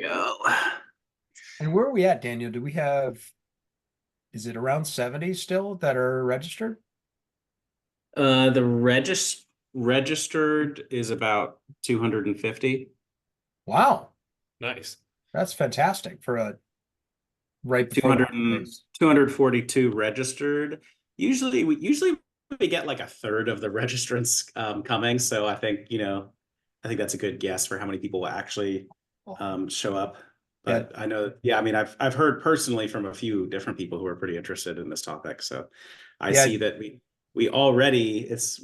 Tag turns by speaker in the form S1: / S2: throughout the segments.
S1: go.
S2: And where are we at, Daniel? Do we have, is it around 70 still that are registered?
S1: The registered is about 250.
S2: Wow,
S3: Nice.
S2: that's fantastic for a right before the
S1: 200
S2: holidays.
S1: 242 registered. Usually we get like a third of the registrants coming. So I think that's a good guess for how many people will actually show up.
S2: Yeah,
S1: But I know, yeah, I mean, I've heard personally from a few different people who are pretty interested in this topic. So I
S2: yeah,
S1: see that we already it's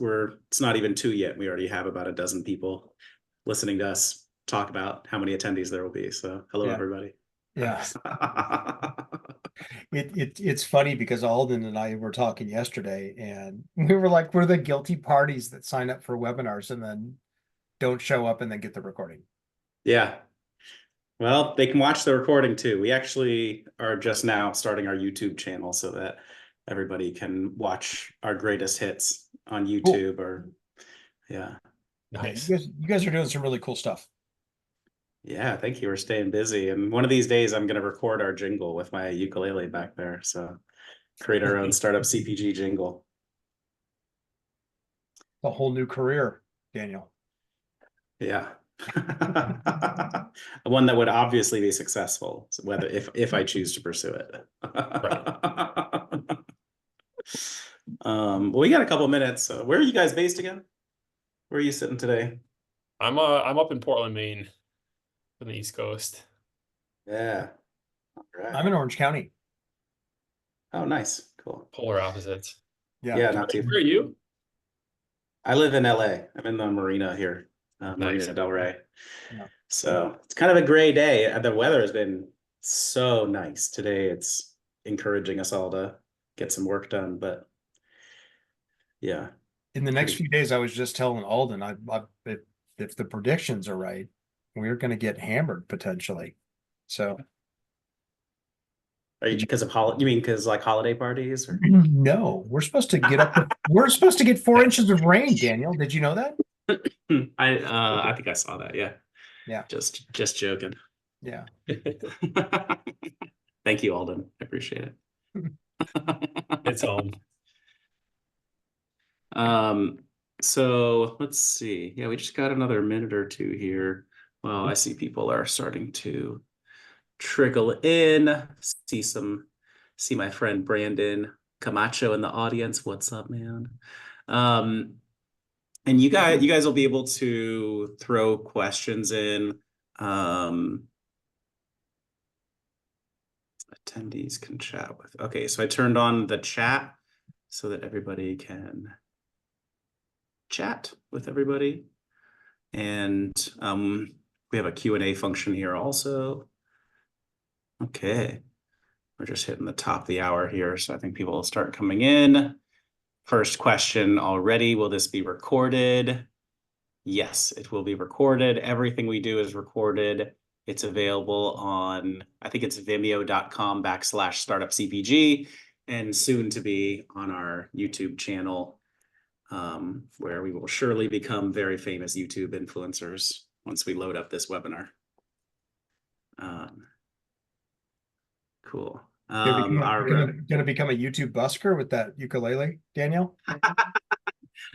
S1: not even two yet. We already have about a dozen people listening to us talk about how many attendees there will be. So hello,
S2: yeah,
S1: everybody.
S2: yeah. It's funny because Alden and I were talking yesterday, and we were like, we're the guilty parties that sign up for webinars and then don't show up and then get the recording.
S1: Yeah. Well, they can watch the recording too. We actually are just now starting our YouTube channel so that everybody can watch our greatest hits on
S2: Cool.
S1: YouTube or yeah.
S2: Yeah,
S3: Nice.
S2: you guys are doing some really cool stuff.
S1: Yeah, thank you. We're staying busy. And one of these days I'm gonna record our jingle with my ukulele back there. So create our own startup CPG jingle.
S2: A whole new career, Daniel.
S1: Yeah. One that would obviously be successful, so whether if I choose to pursue it. Well, we got a couple minutes. Where are you guys based again? Where are you sitting today?
S3: I'm up in Portland, Maine, on the East Coast.
S1: Yeah. All right.
S2: I'm in Orange County.
S1: Oh, nice. Cool.
S3: Polar opposites.
S2: Yeah.
S1: Yeah, not too.
S3: Where are you?
S1: I live in LA. I'm in the marina here,
S3: Nice.
S1: Marina Del Rey.
S2: Yeah.
S1: So it's kind of a gray day. The weather has been so nice today. It's encouraging us all to get some work done, but yeah.
S2: In the next few days, I was just telling Alden, if the predictions are right, we're going to get hammered potentially. So
S1: Are you because of you mean because like holiday parties or
S2: no, we're supposed to get up. We're supposed to get 4 inches of rain, Daniel. Did you know that?
S1: I think I saw that, yeah.
S2: Yeah.
S1: Just joking.
S2: Yeah.
S1: Thank you, Alden. I appreciate it.
S3: It's home.
S1: So let's see. Yeah, we just got another minute or two here. Well, I see people are starting to trickle in. See my friend Brandon Camacho in the audience. What's up, man? And you guys will be able to throw questions in. Attendees can chat with. Okay, so I turned on the chat so that everybody can chat with everybody. And we have a Q&A function here also. Okay, we're just hitting the top of the hour here, so I think people will start coming in. First question already, will this be recorded? Yes, it will be recorded. Everything we do is recorded. It's available on, I think it's vimeo.com/startupcpg, and soon to be on our YouTube channel, where we will surely become very famous YouTube influencers once we load up this webinar. Cool.
S2: Gonna become a YouTube busker with that ukulele, Daniel?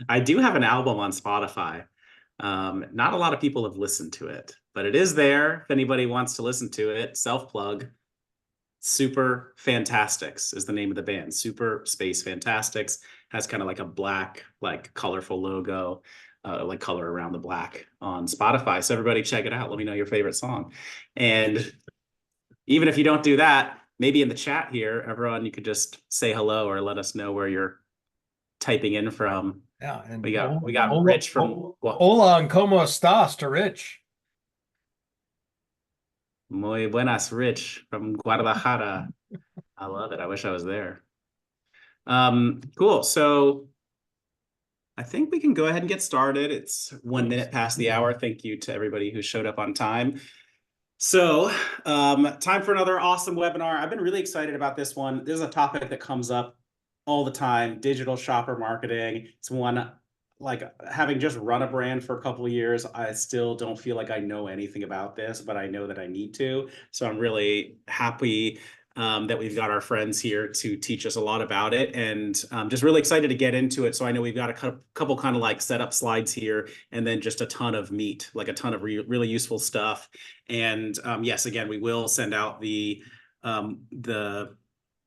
S1: I do have an album on Spotify. Not a lot of people have listened to it, but it is there if anybody wants to listen to it. Self-plug. Super Fantastics is the name of the band. Super Space Fantastics has kind of like a black, like colorful logo, like color around the black on Spotify. So everybody check it out. Let me know your favorite song. And even if you don't do that, maybe in the chat here, everyone, you could just say hello or let us know where you're typing in from.
S2: Yeah, and
S1: we got Rich from
S2: Hola, and ¿cómo estás to Rich?
S1: Muy buenas, Rich from Guadalajara. I love it. I wish I was there. Cool. So I think we can go ahead and get started. It's 1 minute past the hour. Thank you to everybody who showed up on time. So time for another awesome webinar. I've been really excited about this one. This is a topic that comes up all the time, digital shopper marketing. It's one like having just run a brand for a couple of years, I still don't feel like I know anything about this, but I know that I need to. So I'm really happy that we've got our friends here to teach us a lot about it, and just really excited to get into it. So I know we've got a couple kind of like setup slides here, and then just a ton of meat, like a ton of really useful stuff. And yes, again, we will send out the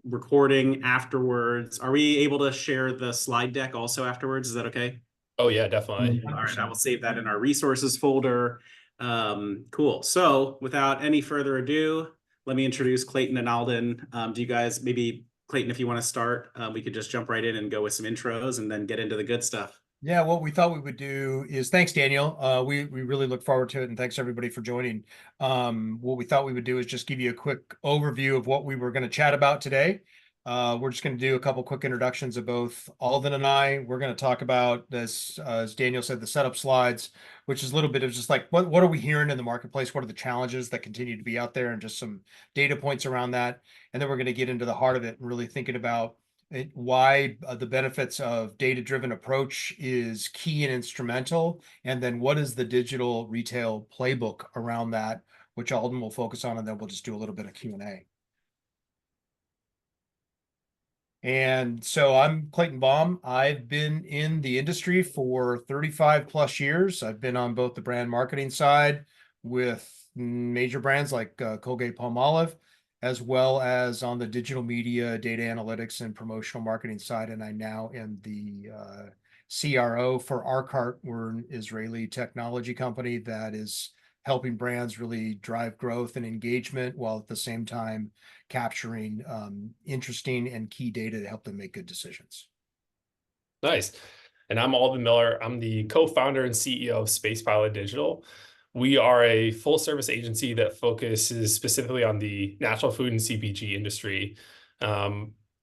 S1: recording afterwards. Are we able to share the slide deck also afterwards? Is that okay?
S3: Oh yeah, definitely.
S1: All right, I will save that in our resources folder. Cool. So without any further ado, let me introduce Clayton and Alden. Do you guys, maybe Clayton, if you want to start, we could just jump right in and go with some intros and then get into the good stuff.
S2: Yeah, what we thought we would do is thanks, Daniel. We really look forward to it, and thanks everybody for joining. What we thought we would do is just give you a quick overview of what we were going to chat about today. We're just going to do a couple quick introductions of both Alden and I. We're going to talk about this, as Daniel said, the setup slides, which is a little bit of just like what are we hearing in the marketplace? What are the challenges that continue to be out there, and just some data points around that. And then we're going to get into the heart of it and really thinking about why the benefits of data-driven approach is key and instrumental, and then what is the digital retail playbook around that, which Alden will focus on, and then we'll just do a little bit of Q&A. And so I'm Clayton Baum. I've been in the industry for 35 plus years. I've been on both the brand marketing side with major brands like Colgate-Palmolive, as well as on the digital media, data analytics, and promotional marketing side. And I now am the CRO for Ourcart. We're an Israeli technology company that is helping brands really drive growth and engagement, while at the same time capturing interesting and key data to help them make good decisions.
S3: Nice. And I'm Alden Miller. I'm the co-founder and CEO of Space Pilot Digital. We are a full service agency that focuses specifically on the natural food and CPG industry.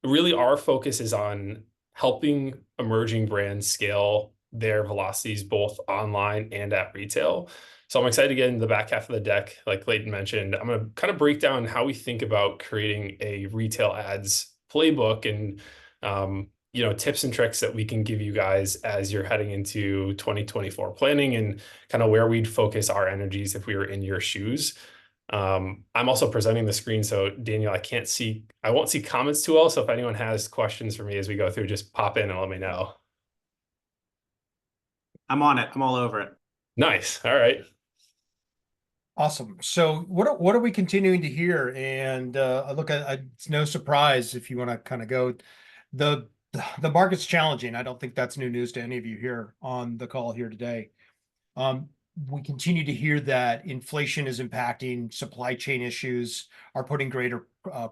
S3: Really, our focus is on helping emerging brands scale their velocities both online and at retail. So I'm excited to get into the back half of the deck. Like Clayton mentioned, I'm going to kind of break down how we think about creating a retail ads playbook, and tips and tricks that we can give you guys as you're heading into 2024 planning, and kind of where we'd focus our energies if we were in your shoes. I'm also presenting the screen, so Daniel, I won't see comments too well. So if anyone has questions for me as we go through, just pop in and let me know.
S1: I'm on it. I'm all over it.
S3: Nice. All right.
S2: Awesome. So what are we continuing to hear? And look, it's no surprise if you want to kind of go, the market's challenging. I don't think that's new news to any of you here on the call here today. We continue to hear that inflation is impacting, supply chain issues are putting greater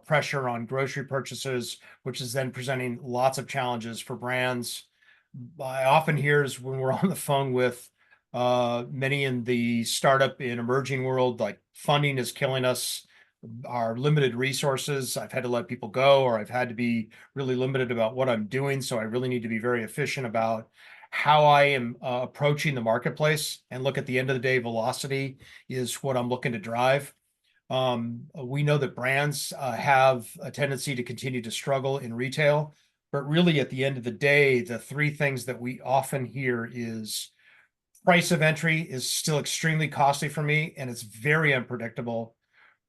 S2: pressure on grocery purchases, which is then presenting lots of challenges for brands. I often hear is when we're on the phone with many in the startup and emerging world, like funding is killing us, our limited resources. I've had to let people go, or I've had to be really limited about what I'm doing. So I really need to be very efficient about how I am approaching the marketplace. And look, at the end of the day, velocity is what I'm looking to drive. We know that brands have a tendency to continue to struggle in retail, but really at the end of the day, the three things that we often hear is price of entry is still extremely costly for me, and it's very unpredictable.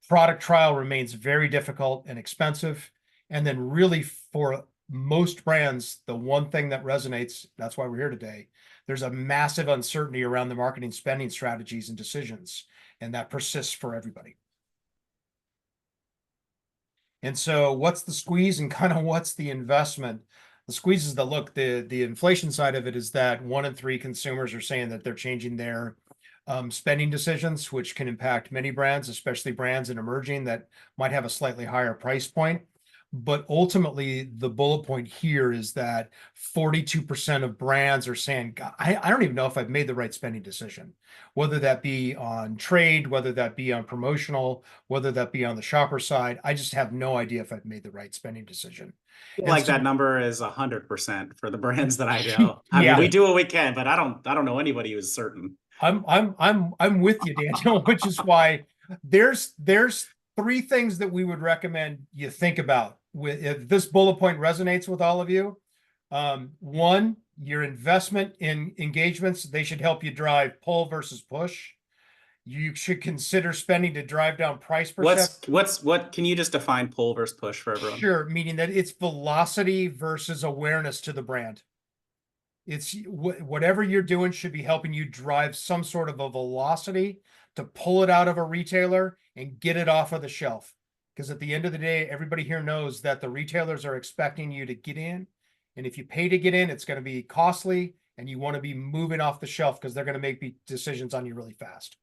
S2: Product trial remains very difficult and expensive. And then really for most brands, the one thing that resonates, that's why we're here today, there's a massive uncertainty around the marketing spending strategies and decisions, and that persists for everybody. And so what's the squeeze and kind of what's the investment? The squeeze is the inflation side of it is that 1 in 3 consumers are saying that they're changing their spending decisions, which can impact many brands, especially brands in emerging that might have a slightly higher price point. But ultimately, the bullet point here is that 42% of brands are saying, I don't even know if I've made the right spending decision, whether that be on trade, whether that be on promotional, whether that be on the shopper side. I just have no idea if I've made the right spending decision.
S1: Like that number is 100% for the brands that I know. I
S2: Yeah.
S1: mean, we do what we can, but I don't know anybody who's certain.
S2: I'm with you, Daniel, which is why there's 3 things that we would recommend you think about with if this bullet point resonates with all of you. One, your investment in engagements, they should help you drive pull versus push. You should consider spending to drive down price perception.
S1: What can you just define pull versus push for everyone?
S2: Sure, meaning that it's velocity versus awareness to the brand. It's whatever you're doing should be helping you drive some sort of a velocity to pull it out of a retailer and get it off of the shelf. Because at the end of the day, everybody here knows that the retailers are expecting you to get in. And if you pay to get in, it's going to be costly and you want to be moving off the shelf because they're going to make decisions on you really fast.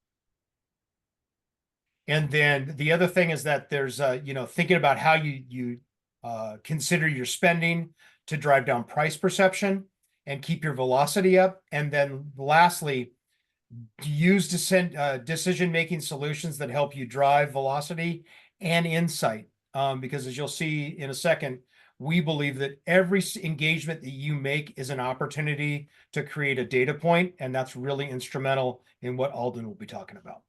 S2: And then the other thing is that there's, thinking about how you consider your spending to drive down price perception and keep your velocity up. And then lastly, use decision-making solutions that help you drive velocity and insight. Because as you'll see in a second, we believe that every engagement that you make is an opportunity to create a data point, and that's really instrumental in what Alden will be talking about.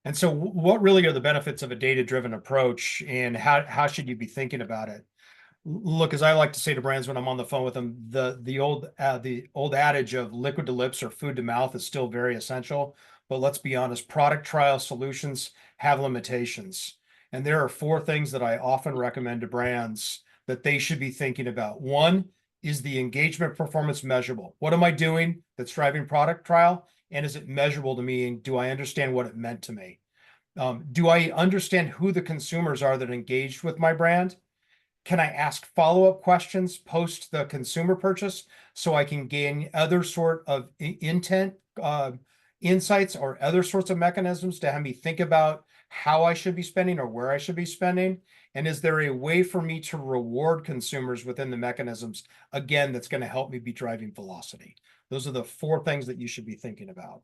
S2: And so what really are the benefits of a data-driven approach, and how should you be thinking about it? Look, as I like to say to brands when I'm on the phone with them, the old adage of liquid to lips or food to mouth is still very essential. But let's be honest, product trial solutions have limitations. And there are 4 things that I often recommend to brands that they should be thinking about. One is the engagement performance measurable. What am I doing that's driving product trial? And is it measurable to me? And do I understand what it meant to me? Do I understand who the consumers are that engaged with my brand? Can I ask follow-up questions post the consumer purchase so I can gain other sort of intent, insights or other sorts of mechanisms to have me think about how I should be spending or where I should be spending? And is there a way for me to reward consumers within the mechanisms, again, that's going to help me be driving velocity? Those are the 4 things that you should be thinking about.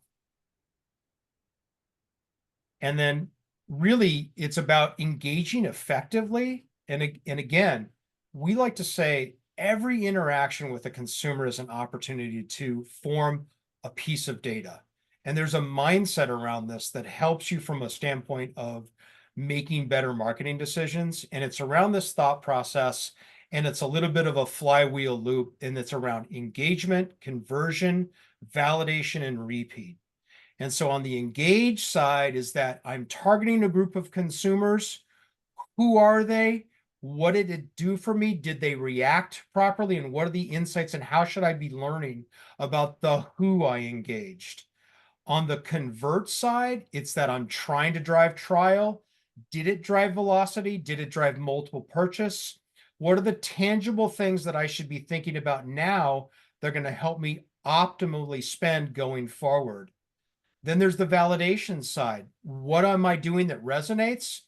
S2: And then really it's about engaging effectively. And again, we like to say every interaction with a consumer is an opportunity to form a piece of data. And there's a mindset around this that helps you from a standpoint of making better marketing decisions. And it's around this thought process, and it's a little bit of a flywheel loop, and it's around engagement, conversion, validation, and repeat. And so on the engage side is that I'm targeting a group of consumers. Who are they? What did it do for me? Did they react properly? And what are the insights, and how should I be learning about the who I engaged? On the convert side, it's that I'm trying to drive trial. Did it drive velocity? Did it drive multiple purchase? What are the tangible things that I should be thinking about now that are going to help me optimally spend going forward? Then there's the validation side. What am I doing that resonates?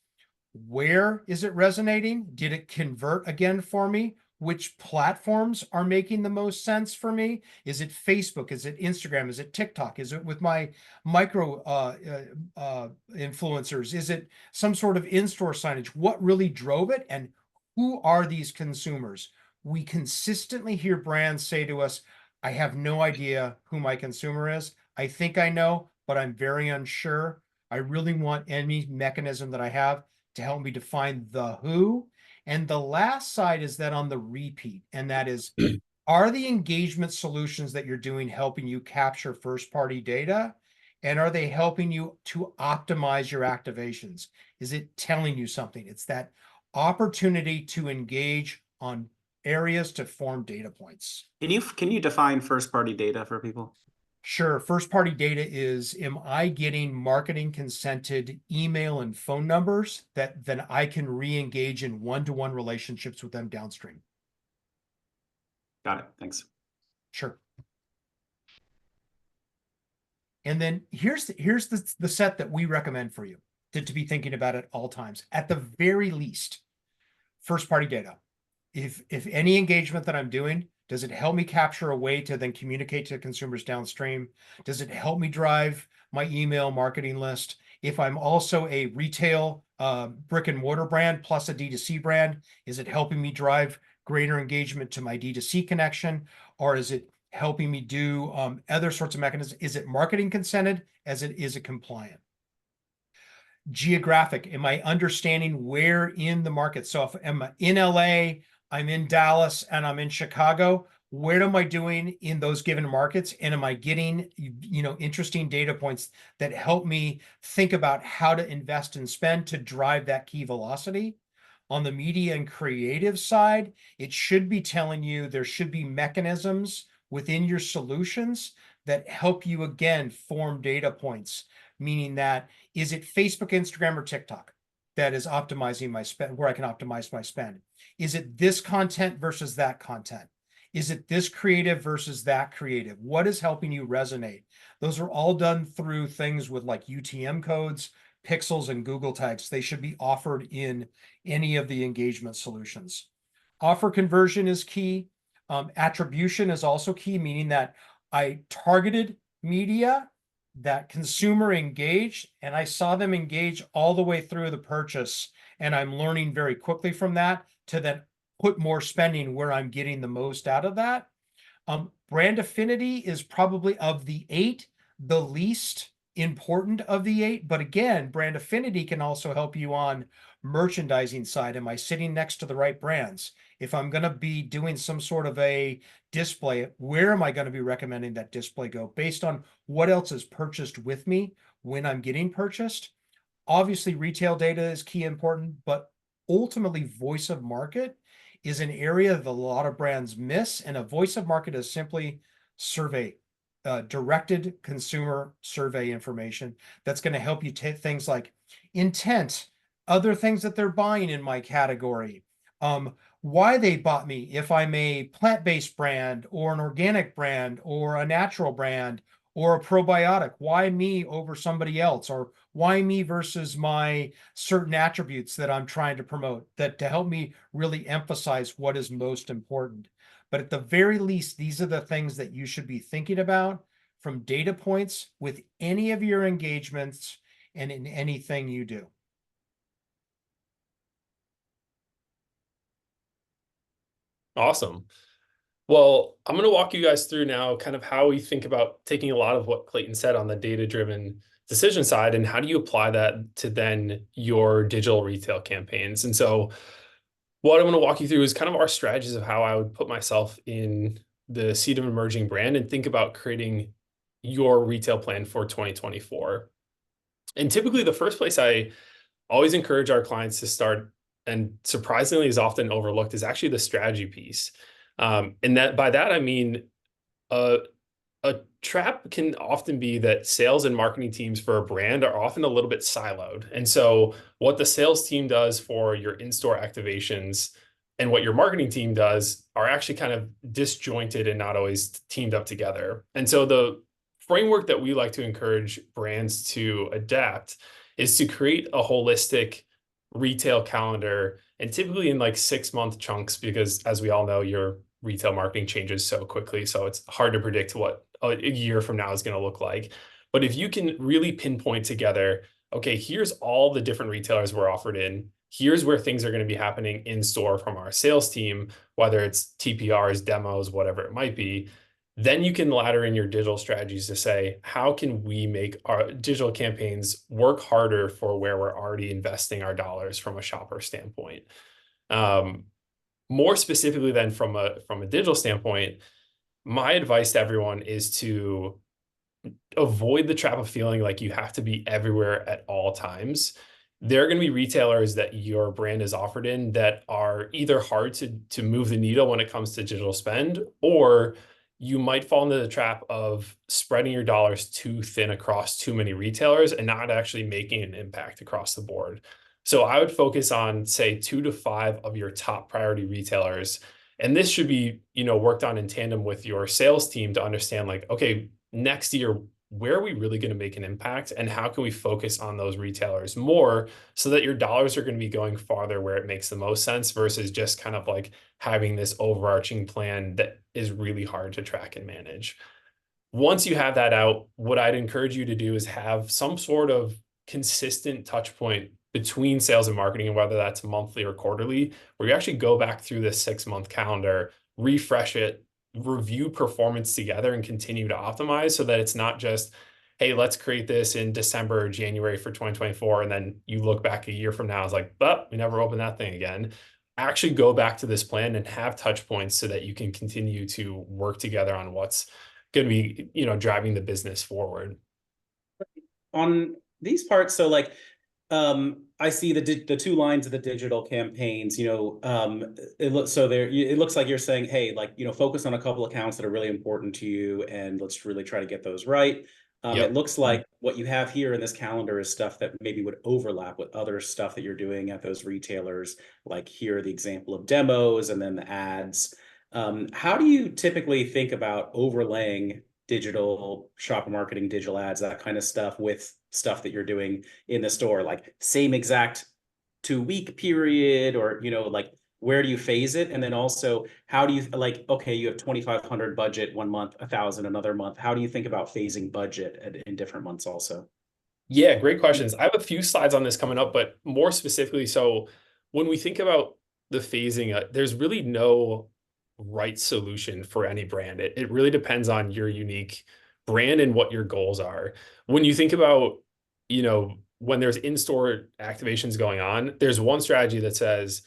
S2: Where is it resonating? Did it convert again for me? Which platforms are making the most sense for me? Is it Facebook? Is it Instagram? Is it TikTok? Is it with my micro influencers? Is it some sort of in-store signage? What really drove it? And who are these consumers? We consistently hear brands say to us, I have no idea who my consumer is. I think I know, but I'm very unsure. I really want any mechanism that I have to help me define the who. And the last side is that on the repeat, and that is, are the engagement solutions that you're doing helping you capture first-party data? And are they helping you to optimize your activations? Is it telling you something? It's that opportunity to engage on areas to form data points.
S1: Can you define first-party data for people?
S2: Sure. First-party data is, am I getting marketing consented email and phone numbers that then I can re-engage in one-to-one relationships with them downstream?
S1: Got it. Thanks.
S2: Sure. And then here's the set that we recommend for you to be thinking about at all times. At the very least, first-party data. If any engagement that I'm doing, does it help me capture a way to then communicate to consumers downstream? Does it help me drive my email marketing list? If I'm also a retail brick and mortar brand plus a D2C brand, is it helping me drive greater engagement to my D2C connection? Or is it helping me do other sorts of mechanisms? Is it marketing consented? Is it compliant? Geographic, am I understanding where in the market? So if I'm in LA, I'm in Dallas and I'm in Chicago. What am I doing in those given markets? And am I getting, interesting data points that help me think about how to invest and spend to drive that key velocity? On the media and creative side, it should be telling you there should be mechanisms within your solutions that help you again form data points, meaning that is it Facebook, Instagram, or TikTok that is optimizing my spend, where I can optimize my spend? Is it this content versus that content? Is it this creative versus that creative? What is helping you resonate? Those are all done through things with like UTM codes, pixels, and Google tags. They should be offered in any of the engagement solutions. Offer conversion is key. Attribution is also key, meaning that I targeted media that consumer engaged and I saw them engage all the way through the purchase. And I'm learning very quickly from that to then put more spending where I'm getting the most out of that. Brand affinity is probably of the 8, the least important of the 8. But again, brand affinity can also help you on merchandising side. Am I sitting next to the right brands? If I'm going to be doing some sort of a display, where am I going to be recommending that display go based on what else is purchased with me when I'm getting purchased? Obviously, retail data is key important, but ultimately voice of market is an area that a lot of brands miss. And a voice of market is simply survey, directed consumer survey information that's going to help you take things like intent, other things that they're buying in my category, why they bought me, if I'm a plant-based brand or an organic brand or a natural brand or a probiotic, why me over somebody else, or why me versus my certain attributes that I'm trying to promote, that to help me really emphasize what is most important. But at the very least, these are the things that you should be thinking about from data points with any of your engagements and in anything you do.
S3: Awesome. Well, I'm going to walk you guys through now kind of how we think about taking a lot of what Clayton said on the data-driven decision side and how do you apply that to then your digital retail campaigns. And so what I'm going to walk you through is kind of our strategies of how I would put myself in the seat of emerging brand and think about creating your retail plan for 2024. And typically the first place I always encourage our clients to start, and surprisingly is often overlooked, is actually the strategy piece. And that by that, I mean, a trap can often be that sales and marketing teams for a brand are often a little bit siloed. And so what the sales team does for your in-store activations and what your marketing team does are actually kind of disjointed and not always teamed up together. And so the framework that we like to encourage brands to adapt is to create a holistic retail calendar, and typically in like 6-month chunks, because as we all know, your retail marketing changes so quickly. So it's hard to predict what a year from now is going to look like. But if you can really pinpoint together, okay, here's all the different retailers we're offered in. Here's where things are going to be happening in store from our sales team, whether it's TPRs, demos, whatever it might be. Then you can ladder in your digital strategies to say, how can we make our digital campaigns work harder for where we're already investing our dollars from a shopper standpoint? More specifically than from a digital standpoint, my advice to everyone is to avoid the trap of feeling like you have to be everywhere at all times. There are going to be retailers that your brand is offered in that are either hard to move the needle when it comes to digital spend, or you might fall into the trap of spreading your dollars too thin across too many retailers and not actually making an impact across the board. So I would focus on, say, 2 to 5 of your top priority retailers. And this should be, worked on in tandem with your sales team to understand, like, okay, next year, where are we really going to make an impact, and how can we focus on those retailers more so that your dollars are going to be going farther where it makes the most sense versus just kind of like having this overarching plan that is really hard to track and manage. Once you have that out, what I'd encourage you to do is have some sort of consistent touch point between sales and marketing, and whether that's monthly or quarterly, where you actually go back through this 6-month calendar, refresh it, review performance together, and continue to optimize so that it's not just, hey, let's create this in December or January for 2024. And then you look back a year from now, it's like, but we never opened that thing again. actually go back to this plan and have touch points so that you can continue to work together on what's going to be, driving the business forward.
S1: On these parts, so like I see the two lines of the digital campaigns, it looks so there it looks like you're saying, hey, like, focus on a couple accounts that are really important to you and let's really try to get those right.
S3: Yep.
S1: It looks like what you have here in this calendar is stuff that maybe would overlap with other stuff that you're doing at those retailers. Like here, the example of demos and then the ads. How do you typically think about overlaying digital shopper marketing, digital ads, that kind of stuff with stuff that you're doing in the store, like same exact 2 week period, or like where do you phase it? And then also, how do you like, okay, you have 2,500 budget one month, 1,000 another month. How do you think about phasing budget in different months also?
S3: Yeah, great questions. I have a few slides on this coming up, but more specifically, so when we think about the phasing, there's really no right solution for any brand. It really depends on your unique brand and what your goals are. When you think about, when there's in-store activations going on, there's one strategy that says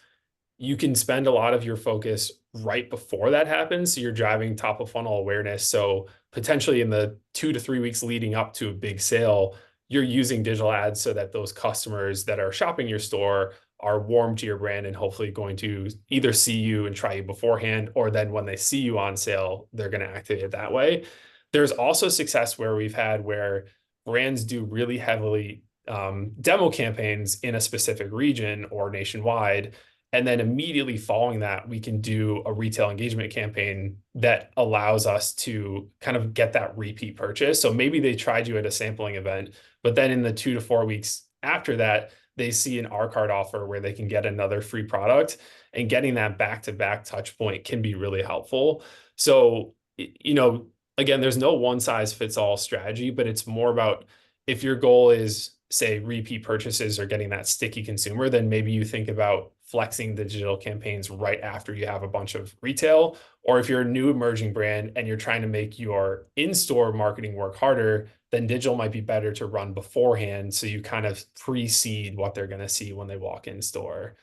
S3: you can spend a lot of your focus right before that happens. So you're driving top of funnel awareness. So potentially in the 2 to 3 weeks leading up to a big sale, you're using digital ads so that those customers that are shopping your store are warm to your brand and hopefully going to either see you and try you beforehand, or then when they see you on sale, they're going to activate it that way. There's also success where we've had where brands do really heavily demo campaigns in a specific region or nationwide. And then immediately following that, we can do a retail engagement campaign that allows us to kind of get that repeat purchase. So maybe they tried you at a sampling event, but then in the 2 to 4 weeks after that, they see an Ourcart offer where they can get another free product, and getting that back-to-back touch point can be really helpful. So, again, there's no one size fits all strategy, but it's more about if your goal is, say, repeat purchases or getting that sticky consumer, then maybe you think about flexing the digital campaigns right after you have a bunch of retail. Or if you're a new emerging brand and you're trying to make your in-store marketing work harder, then digital might be better to run beforehand. So you kind of precede what they're going to see when they walk in store.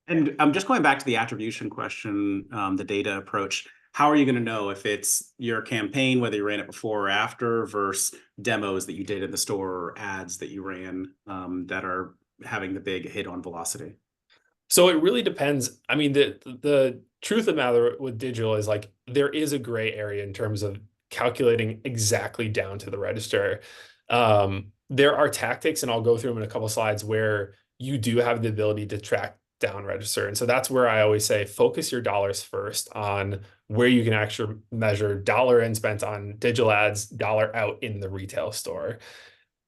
S1: And I'm just going back to the attribution question, the data approach. How are you going to know if it's your campaign, whether you ran it before or after, versus demos that you did in the store or ads that you ran that are having the big hit on velocity?
S3: So it really depends. I mean, the truth of the matter with digital is like there is a gray area in terms of calculating exactly down to the register. There are tactics, and I'll go through them in a couple of slides, where you do have the ability to track down register. And so that's where I always say focus your dollars first on where you can actually measure dollar in spent on digital ads, dollar out in the retail store.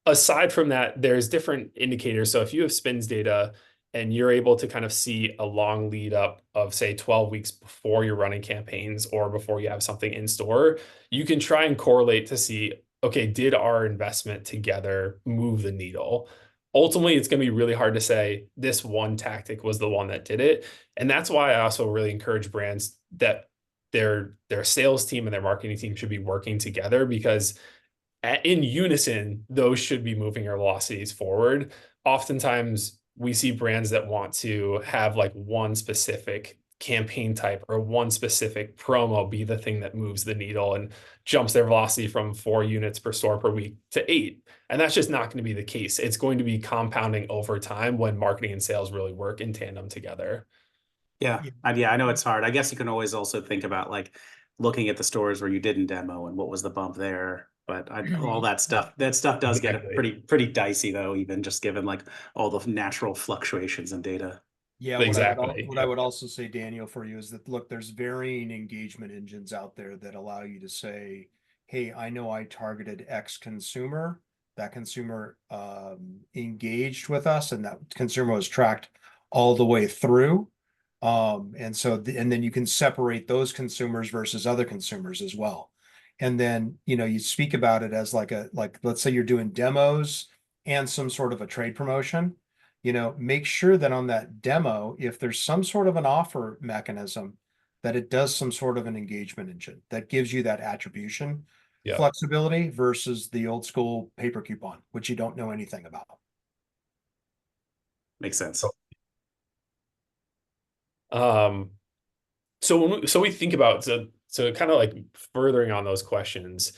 S3: Aside from that, there's different indicators. So if you have spins data and you're able to kind of see a long lead up of, say, 12 weeks before you're running campaigns or before you have something in store, you can try and correlate to see, okay, did our investment together move the needle? Ultimately, it's going to be really hard to say this one tactic was the one that did it. And that's why I also really encourage brands that their sales team and their marketing team should be working together, because in unison, those should be moving our velocities forward. Oftentimes, we see brands that want to have like one specific campaign type or one specific promo be the thing that moves the needle and jumps their velocity from 4 units per store per week to 8. And that's just not going to be the case. It's going to be compounding over time when marketing and sales really work in tandem together.
S1: Yeah. I know it's hard. I guess you can always also think about like looking at the stores where you didn't demo and what was the bump there. But all that stuff does get
S3: Exactly.
S1: pretty dicey though, even just given like all the natural fluctuations in data.
S2: Yeah,
S3: Exactly.
S2: what I would also say, Daniel, for you is that look, there's varying engagement engines out there that allow you to say, hey, I know I targeted X consumer, that consumer engaged with us, and that consumer was tracked all the way through. And so and then you can separate those consumers versus other consumers as well. And then, you speak about it as like let's say you're doing demos and some sort of a trade promotion. Make sure that on that demo, if there's some sort of an offer mechanism, that it does some sort of an engagement engine that gives you that attribution
S3: Yeah.
S2: flexibility versus the old school paper coupon, which you don't know anything about.
S1: Makes sense.
S3: So so we think about, so kind of like furthering on those questions,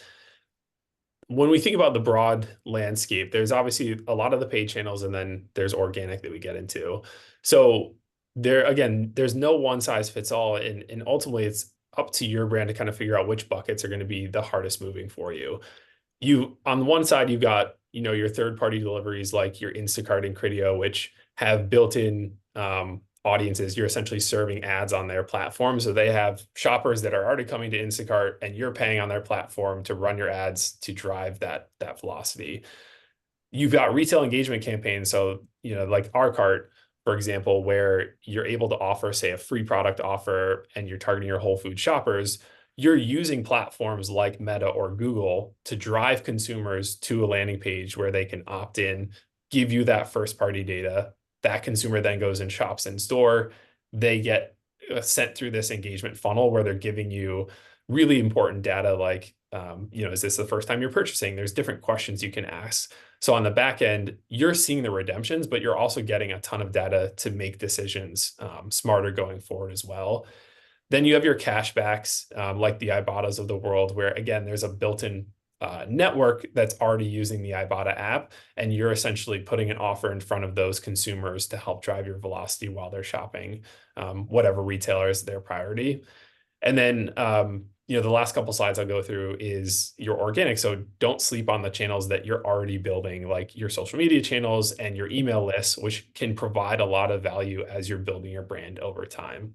S3: when we think about the broad landscape, there's obviously a lot of the paid channels, and then there's organic that we get into. So there, again, there's no one size fits all, and ultimately it's up to your brand to kind of figure out which buckets are going to be the hardest moving for you. You, on the one side, you've got, your third party deliveries like your Instacart and Criteo, which have built-in audiences. You're essentially serving ads on their platform. So they have shoppers that are already coming to Instacart, and you're paying on their platform to run your ads to drive that velocity. You've got retail engagement campaigns. So, like Ourcart, for example, where you're able to offer, say, a free product offer and you're targeting your Whole Food shoppers. You're using platforms like Meta or Google to drive consumers to a landing page where they can opt in, give you that first party data. That consumer then goes and shops in store. They get sent through this engagement funnel where they're giving you really important data like, is this the first time you're purchasing? There's different questions you can ask. So on the back end, you're seeing the redemptions, but you're also getting a ton of data to make decisions smarter going forward as well. Then you have your cashbacks, like the Ibotta's of the world, where again, there's a built-in network that's already using the Ibotta app, and you're essentially putting an offer in front of those consumers to help drive your velocity while they're shopping, whatever retailer is their priority. And then, the last couple slides I'll go through is your organic. So don't sleep on the channels that you're already building, like your social media channels and your email lists, which can provide a lot of value as you're building your brand over time.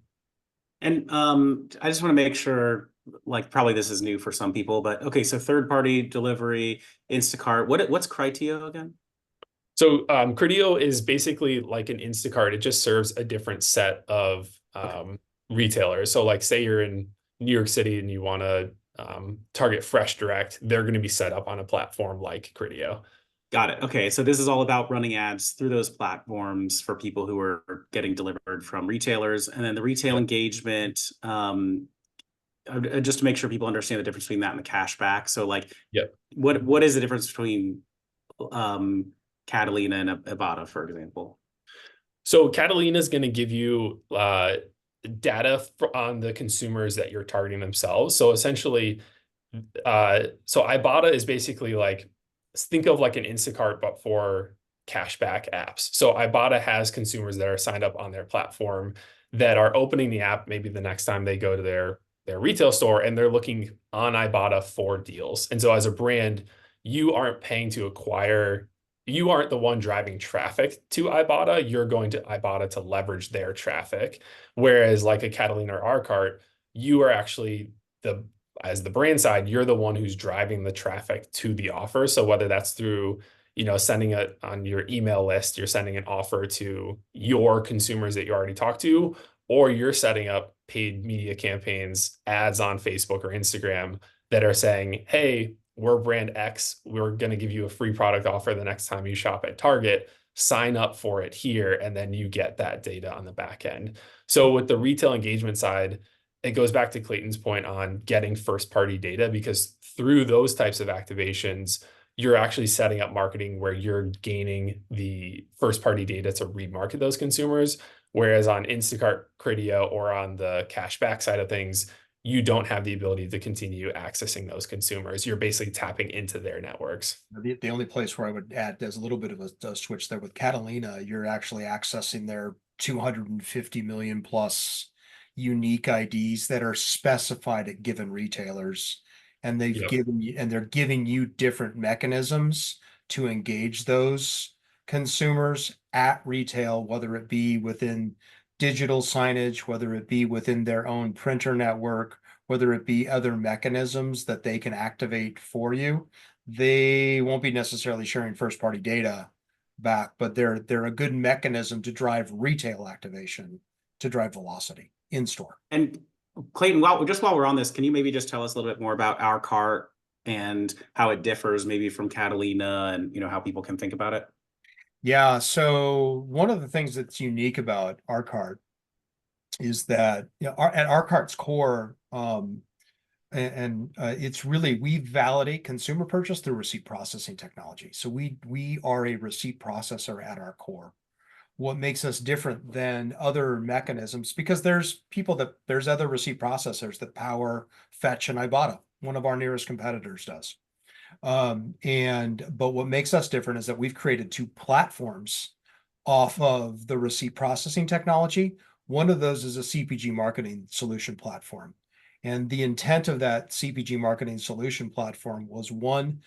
S1: And I just want to make sure, like, probably this is new for some people, but okay, so third party delivery, Instacart, what's Criteo again?
S3: So Criteo is basically like an Instacart. It just serves a different set of retailers. So like say you're in New York City and you want to target Fresh Direct, they're going to be set up on a platform like Criteo.
S1: Got it. Okay, so this is all about running ads through those platforms for people who are getting delivered from retailers, and then the retail engagement. Just to make sure people understand the difference between that and the cashback. So, like,
S3: Yep.
S1: what is the difference between Catalina and Ibotta, for example?
S3: So Catalina is going to give you data on the consumers that you're targeting themselves. So essentially, so Ibotta is basically like, think of like an Instacart, but for cashback apps. So Ibotta has consumers that are signed up on their platform that are opening the app maybe the next time they go to their retail store, and they're looking on Ibotta for deals. And so as a brand, you aren't paying to acquire, you aren't the one driving traffic to Ibotta. You're going to Ibotta to leverage their traffic. Whereas like a Catalina or Ourcart, you are actually as the brand side, you're the one who's driving the traffic to the offer. So whether that's through, sending it on your email list, you're sending an offer to your consumers that you already talked to, or you're setting up paid media campaigns, ads on Facebook or Instagram that are saying, hey, we're brand X. We're going to give you a free product offer the next time you shop at Target. Sign up for it here, and then you get that data on the back end. So with the retail engagement side, it goes back to Clayton's point on getting first party data, because through those types of activations, you're actually setting up marketing where you're gaining the first party data to remarket those consumers. Whereas on Instacart, Criteo, or on the cashback side of things, you don't have the ability to continue accessing those consumers. You're basically tapping into their networks.
S2: The only place where I would add there's a little bit of a switch there with Catalina, you're actually accessing their 250 million plus unique IDs that are specified at given retailers. And they've
S3: Yep.
S2: given you, and they're giving you different mechanisms to engage those consumers at retail, whether it be within digital signage, whether it be within their own printer network, whether it be other mechanisms that they can activate for you. They won't be necessarily sharing first party data back, but they're a good mechanism to drive retail activation, to drive velocity in store.
S1: And Clayton, while we're on this, can you maybe just tell us a little bit more about Ourcart and how it differs maybe from Catalina, and how people can think about it?
S2: Yeah, so one of the things that's unique about Ourcart is that at Ourcart's core, it's really, we validate consumer purchase through receipt processing technology. So we are a receipt processor at our core. what makes us different than other mechanisms, because there's other receipt processors that power Fetch and Ibotta. One of our nearest competitors does. But what makes us different is that we've created two platforms off of the receipt processing technology. One of those is a CPG marketing solution platform. And the intent of that CPG marketing solution platform was, one,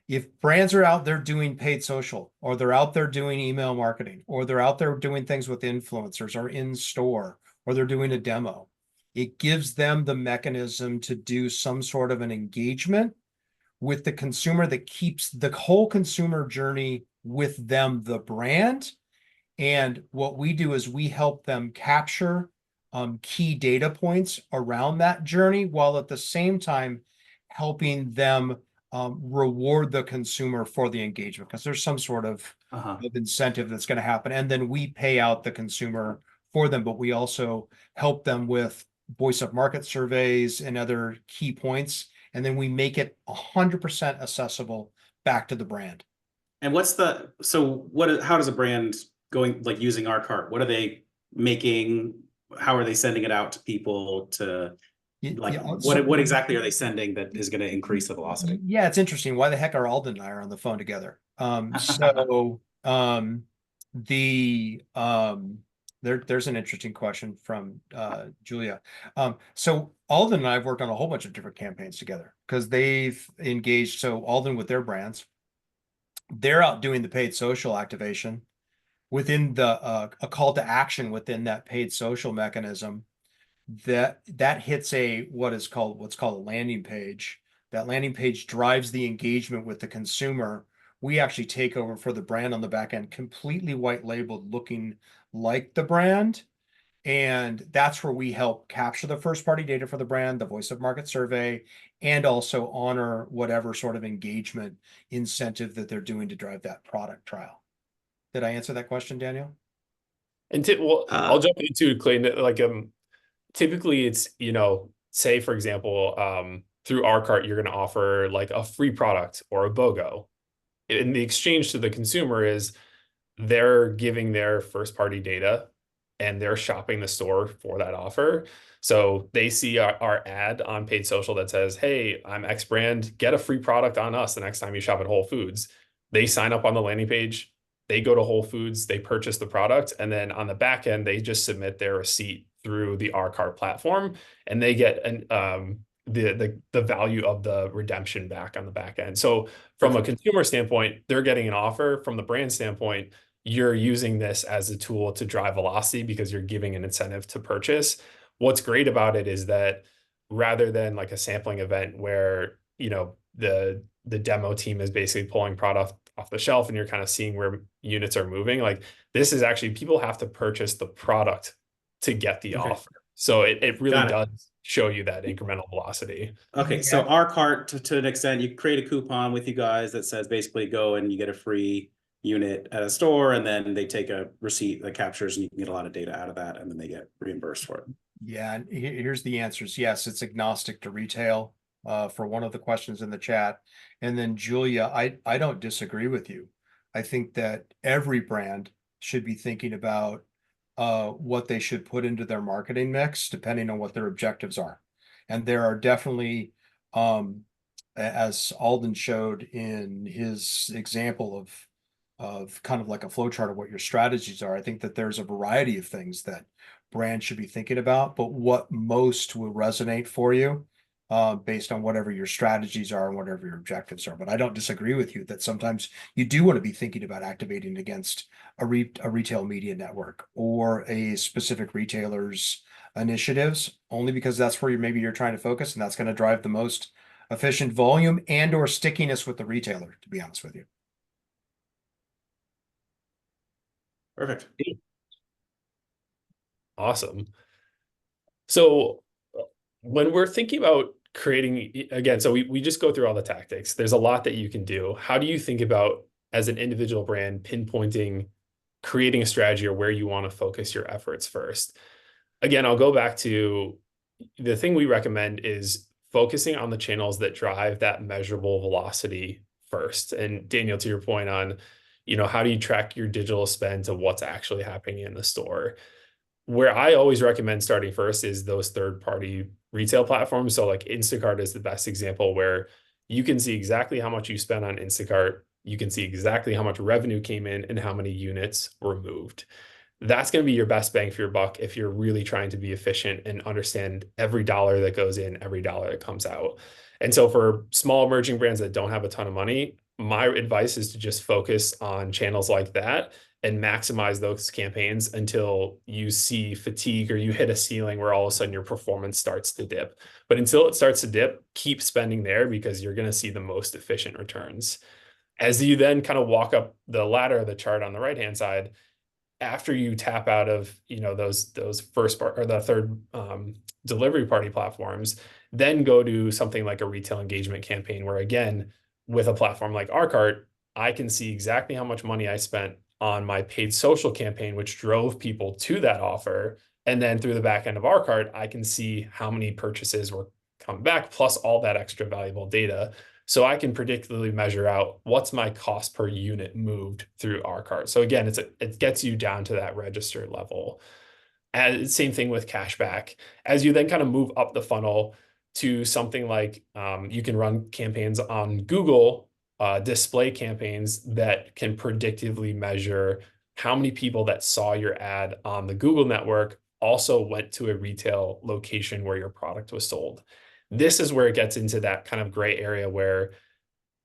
S2: if brands are out there doing paid social, or they're out there doing email marketing, or they're out there doing things with influencers or in store, or they're doing a demo, it gives them the mechanism to do some sort of an engagement with the consumer that keeps the whole consumer journey with them, the brand. And what we do is we help them capture key data points around that journey, while at the same time helping them reward the consumer for the engagement, because there's some sort of incentive that's going to happen. And then we pay out the consumer for them, but we also help them with voice of market surveys and other key points. And then we make it 100% accessible back to the brand.
S1: And how does a brand going, like using Ourcart, what are they making? How are they sending it out to people to what exactly are they sending that is going to increase the velocity?
S2: Yeah, it's interesting. Why the heck are Alden and I are on the phone together? There's an interesting question from Julia. So Alden and I have worked on a whole bunch of different campaigns together, because they've engaged. So Alden with their brands, they're out doing the paid social activation within a call to action within that paid social mechanism. That hits what's called a landing page. That landing page drives the engagement with the consumer. We actually take over for the brand on the back end, completely white labeled, looking like the brand. And that's where we help capture the first party data for the brand, the voice of market survey, and also honor whatever sort of engagement incentive that they're doing to drive that product trial. Did I answer that question, Daniel?
S3: And I'll jump into Clayton. Like, typically it's, say for example, through Ourcart, you're going to offer like a free product or a BOGO. In the exchange to the consumer is they're giving their first party data and they're shopping the store for that offer. So they see our ad on paid social that says, hey, I'm X brand, get a free product on us the next time you shop at Whole Foods. They sign up on the landing page, they go to Whole Foods, they purchase the product, and then on the back end, they just submit their receipt through the Ourcart platform, and they get the value of the redemption back on the back end. So from a consumer standpoint, they're getting an offer. From the brand standpoint, you're using this as a tool to drive velocity because you're giving an incentive to purchase. What's great about it is that rather than like a sampling event where, the demo team is basically pulling product off the shelf and you're kind of seeing where units are moving, like this is actually, people have to purchase the product to get the offer. So it really does show you that incremental velocity.
S1: Okay, so Ourcart, to an extent, you create a coupon with you guys that says basically go and you get a free unit at a store, and then they take a receipt that captures, and you can get a lot of data out of that, and then they get reimbursed for it.
S2: Yeah, and here's the answers. Yes, it's agnostic to retail, for one of the questions in the chat. And then Julia, I don't disagree with you. I think that every brand should be thinking about what they should put into their marketing mix, depending on what their objectives are. And there are definitely, as Alden showed in his example of kind of like a flow chart of what your strategies are, I think that there's a variety of things that brands should be thinking about, but what most will resonate for you, based on whatever your strategies are and whatever your objectives are. But I don't disagree with you that sometimes you do want to be thinking about activating against a retail media network or a specific retailer's initiatives, only because that's where maybe you're trying to focus, and that's going to drive the most efficient volume and or stickiness with the retailer, to be honest with you.
S1: Perfect.
S3: Awesome. So when we're thinking about creating, again, so we just go through all the tactics. There's a lot that you can do. How do you think about, as an individual brand, pinpointing, creating a strategy or where you want to focus your efforts first? Again, I'll go back to the thing we recommend is focusing on the channels that drive that measurable velocity first. And Daniel, to your point on, how do you track your digital spend to what's actually happening in the store? Where I always recommend starting first is those third-party retail platforms. So like Instacart is the best example, where you can see exactly how much you spent on Instacart. You can see exactly how much revenue came in and how many units were moved. That's going to be your best bang for your buck if you're really trying to be efficient and understand every dollar that goes in, every dollar that comes out. And so for small emerging brands that don't have a ton of money, my advice is to just focus on channels like that and maximize those campaigns until you see fatigue or you hit a ceiling where all of a sudden your performance starts to dip. But until it starts to dip, keep spending there because you're going to see the most efficient returns. As you then kind of walk up the ladder of the chart on the right-hand side, after you tap out of those first part or the third delivery party platforms, then go to something like a retail engagement campaign, where again, with a platform like Ourcart, I can see exactly how much money I spent on my paid social campaign, which drove people to that offer. And then through the back end of Ourcart, I can see how many purchases were coming back, plus all that extra valuable data. So I can predictably measure out what's my cost per unit moved through Ourcart. So again, it gets you down to that register level. And same thing with cashback. As you then kind of move up the funnel to something like you can run campaigns on Google, display campaigns that can predictively measure how many people that saw your ad on the Google network also went to a retail location where your product was sold. This is where it gets into that kind of gray area where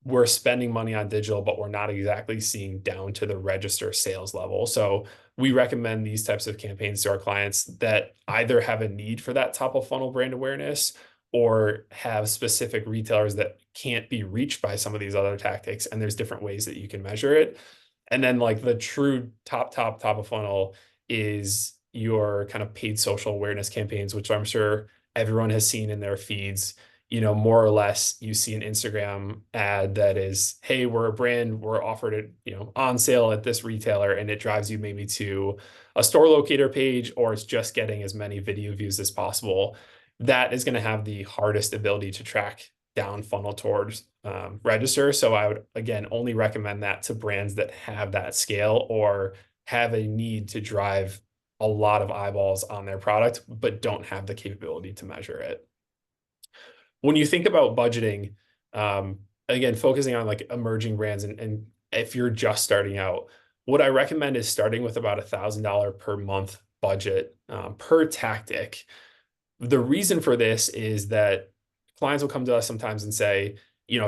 S3: we're spending money on digital, but we're not exactly seeing down to the register sales level. So we recommend these types of campaigns to our clients that either have a need for that top of funnel brand awareness or have specific retailers that can't be reached by some of these other tactics. And there's different ways that you can measure it. And then like the true top of funnel is your kind of paid social awareness campaigns, which I'm sure everyone has seen in their feeds. More or less, you see an Instagram ad that is, hey, we're a brand, we're offered it, on sale at this retailer, and it drives you maybe to a store locator page, or it's just getting as many video views as possible. That is going to have the hardest ability to track down funnel towards register. So I would, again, only recommend that to brands that have that scale or have a need to drive a lot of eyeballs on their product, but don't have the capability to measure it. When you think about budgeting, again, focusing on like emerging brands, and if you're just starting out, what I recommend is starting with about $1,000 per month budget per tactic. The reason for this is that clients will come to us sometimes and say,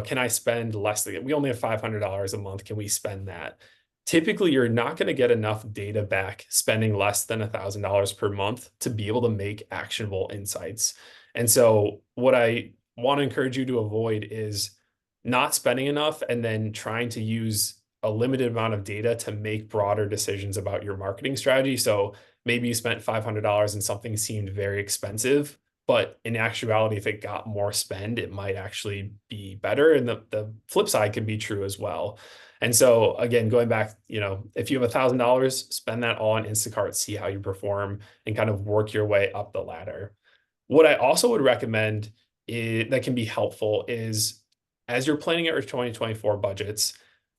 S3: can I spend less than, we only have $500 a month. Can we spend that? Typically, you're not going to get enough data back spending less than $1,000 per month to be able to make actionable insights. And so what I want to encourage you to avoid is not spending enough and then trying to use a limited amount of data to make broader decisions about your marketing strategy. So maybe you spent $500 and something seemed very expensive, but in actuality, if it got more spend, it might actually be better. And the flip side can be true as well. And so again, going back, if you have $1,000, spend that all on Instacart, see how you perform, and kind of work your way up the ladder. What I also would recommend that can be helpful is, as you're planning out your 2024 budgets,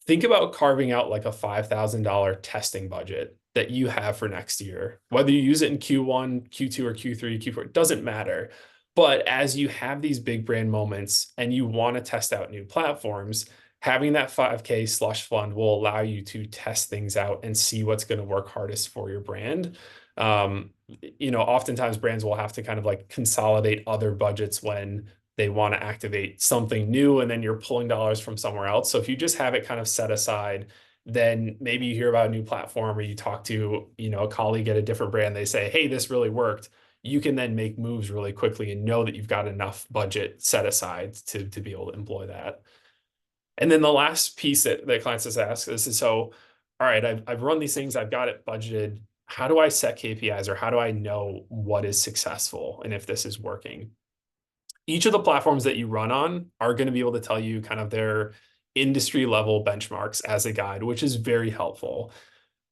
S3: think about carving out like a $5,000 testing budget that you have for next year. Whether you use it in Q1, Q2, or Q3, Q4, it doesn't matter. But as you have these big brand moments and you want to test out new platforms, having that 5K slush fund will allow you to test things out and see what's going to work hardest for your brand. Oftentimes brands will have to kind of like consolidate other budgets when they want to activate something new, and then you're pulling dollars from somewhere else. So if you just have it kind of set aside, then maybe you hear about a new platform or you talk to, a colleague at a different brand, they say, hey, this really worked. You can then make moves really quickly and know that you've got enough budget set aside to be able to employ that. And then the last piece that clients just ask is, so, all right, I've run these things, I've got it budgeted. How do I set KPIs, or how do I know what is successful and if this is working? Each of the platforms that you run on are going to be able to tell you kind of their industry level benchmarks as a guide, which is very helpful.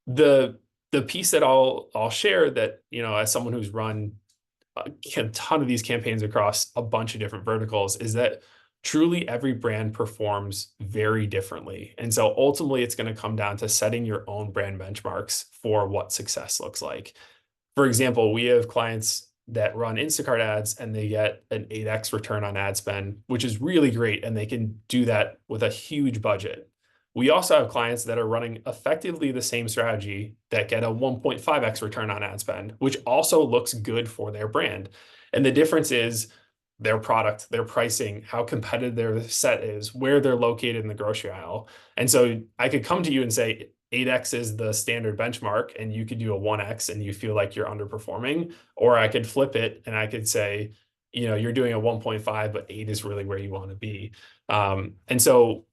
S3: The piece that I'll share that, as someone who's run a ton of these campaigns across a bunch of different verticals, is that truly every brand performs very differently. And so ultimately, it's going to come down to setting your own brand benchmarks for what success looks like. For example, we have clients that run Instacart ads and they get an 8x return on ad spend, which is really great. And they can do that with a huge budget. We also have clients that are running effectively the same strategy that get a 1.5x return on ad spend, which also looks good for their brand. And the difference is their product, their pricing, how competitive their set is, where they're located in the grocery aisle. And so I could come to you and say 8x is the standard benchmark, and you could do a 1x and you feel like you're underperforming. Or I could flip it and I could say, you're doing a 1.5, but 8 is really where you want to be. And so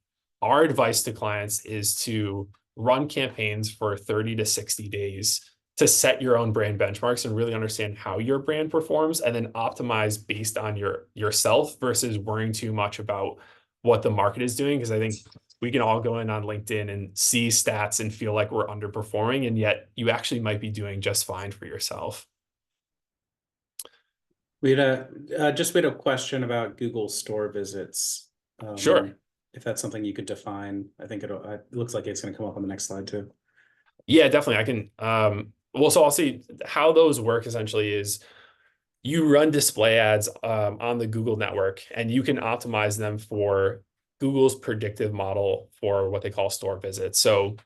S3: our advice to clients is to run campaigns for 30 to 60 days to set your own brand benchmarks and really understand how your brand performs, and then optimize based on yourself versus worrying too much about what the market is doing. Because I think we can all go in on LinkedIn and see stats and feel like we're underperforming, and yet you actually might be doing just fine for yourself.
S1: We had a question about Google store visits.
S3: Sure.
S1: If that's something you could define, I think it looks like it's going to come up on the next slide too.
S3: Yeah, definitely. I can. Well, so I'll see how those work essentially is you run display ads on the Google network, and you can optimize them for Google's predictive model for what they call store visits. So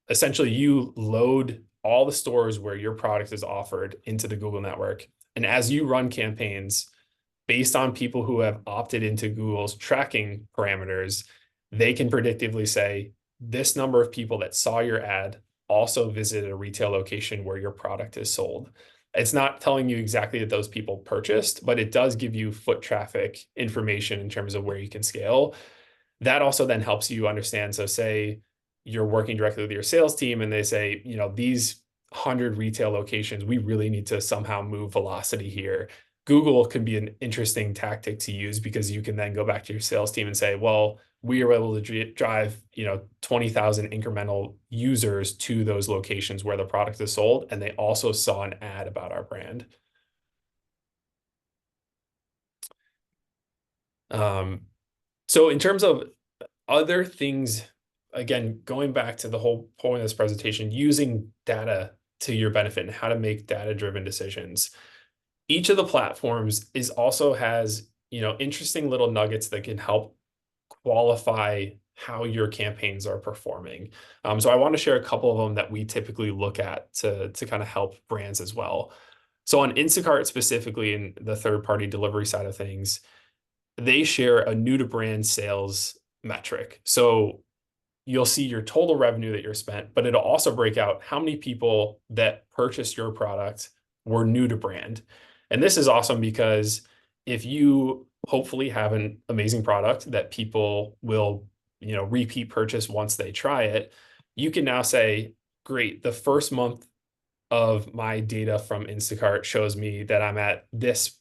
S3: essentially, you load all the stores where your product is offered into the Google network. And as you run campaigns based on people who have opted into Google's tracking parameters, they can predictively say, this number of people that saw your ad also visited a retail location where your product is sold. It's not telling you exactly that those people purchased, but it does give you foot traffic information in terms of where you can scale. That also then helps you understand. So say you're working directly with your sales team and they say, these 100 retail locations, we really need to somehow move velocity here. Google can be an interesting tactic to use, because you can then go back to your sales team and say, well, we are able to drive 20,000 incremental users to those locations where the product is sold, and they also saw an ad about our brand. So in terms of other things, again, going back to the whole point of this presentation, using data to your benefit and how to make data-driven decisions. Each of the platforms also has interesting little nuggets that can help qualify how your campaigns are performing. So I want to share a couple of them that we typically look at to kind of help brands as well. So on Instacart specifically, in the third-party delivery side of things, they share a new to brand sales metric. So you'll see your total revenue that you're spent, but it'll also break out how many people that purchased your product were new to brand. And this is awesome because if you hopefully have an amazing product that people will, repeat purchase once they try it, you can now say, great, the first month of my data from Instacart shows me that I'm at this,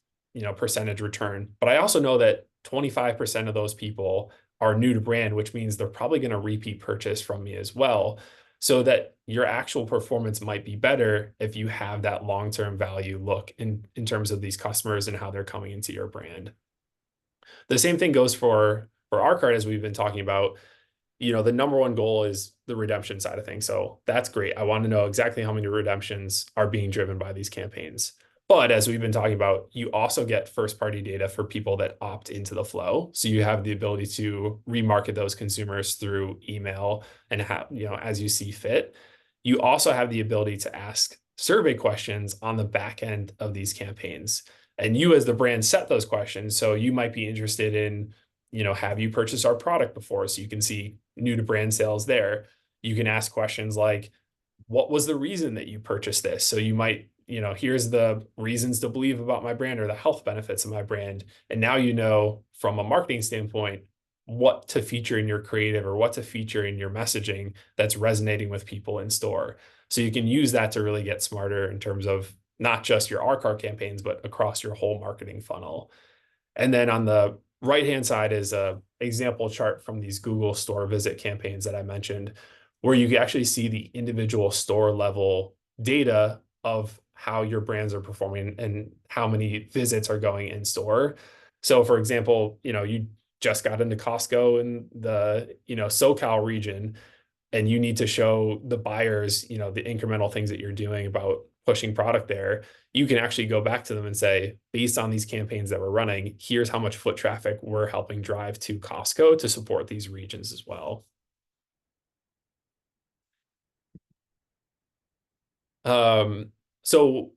S3: percentage return. But I also know that 25% of those people are new to brand, which means they're probably going to repeat purchase from me as well. So that your actual performance might be better if you have that long-term value look in terms of these customers and how they're coming into your brand. The same thing goes for Ourcart, as we've been talking about. The number one goal is the redemption side of things. So that's great. I want to know exactly how many redemptions are being driven by these campaigns. But as we've been talking about, you also get first-party data for people that opt into the flow. So you have the ability to remarket those consumers through email and have, as you see fit. You also have the ability to ask survey questions on the back end of these campaigns. And you as the brand set those questions. So you might be interested in, have you purchased our product before? So you can see new to brand sales there. You can ask questions like, what was the reason that you purchased this? So you might, here's the reasons to believe about my brand or the health benefits of my brand. And now, from a marketing standpoint, what to feature in your creative or what to feature in your messaging that's resonating with people in store. So you can use that to really get smarter in terms of not just your Ourcart campaigns, but across your whole marketing funnel. And then on the right-hand side is a example chart from these Google store visit campaigns that I mentioned, where you can actually see the individual store level data of how your brands are performing and how many visits are going in store. So for example, you just got into Costco in the, SoCal region, and you need to show the buyers, the incremental things that you're doing about pushing product there, you can actually go back to them and say, based on these campaigns that we're running, here's how much foot traffic we're helping drive to Costco to support these regions as well. So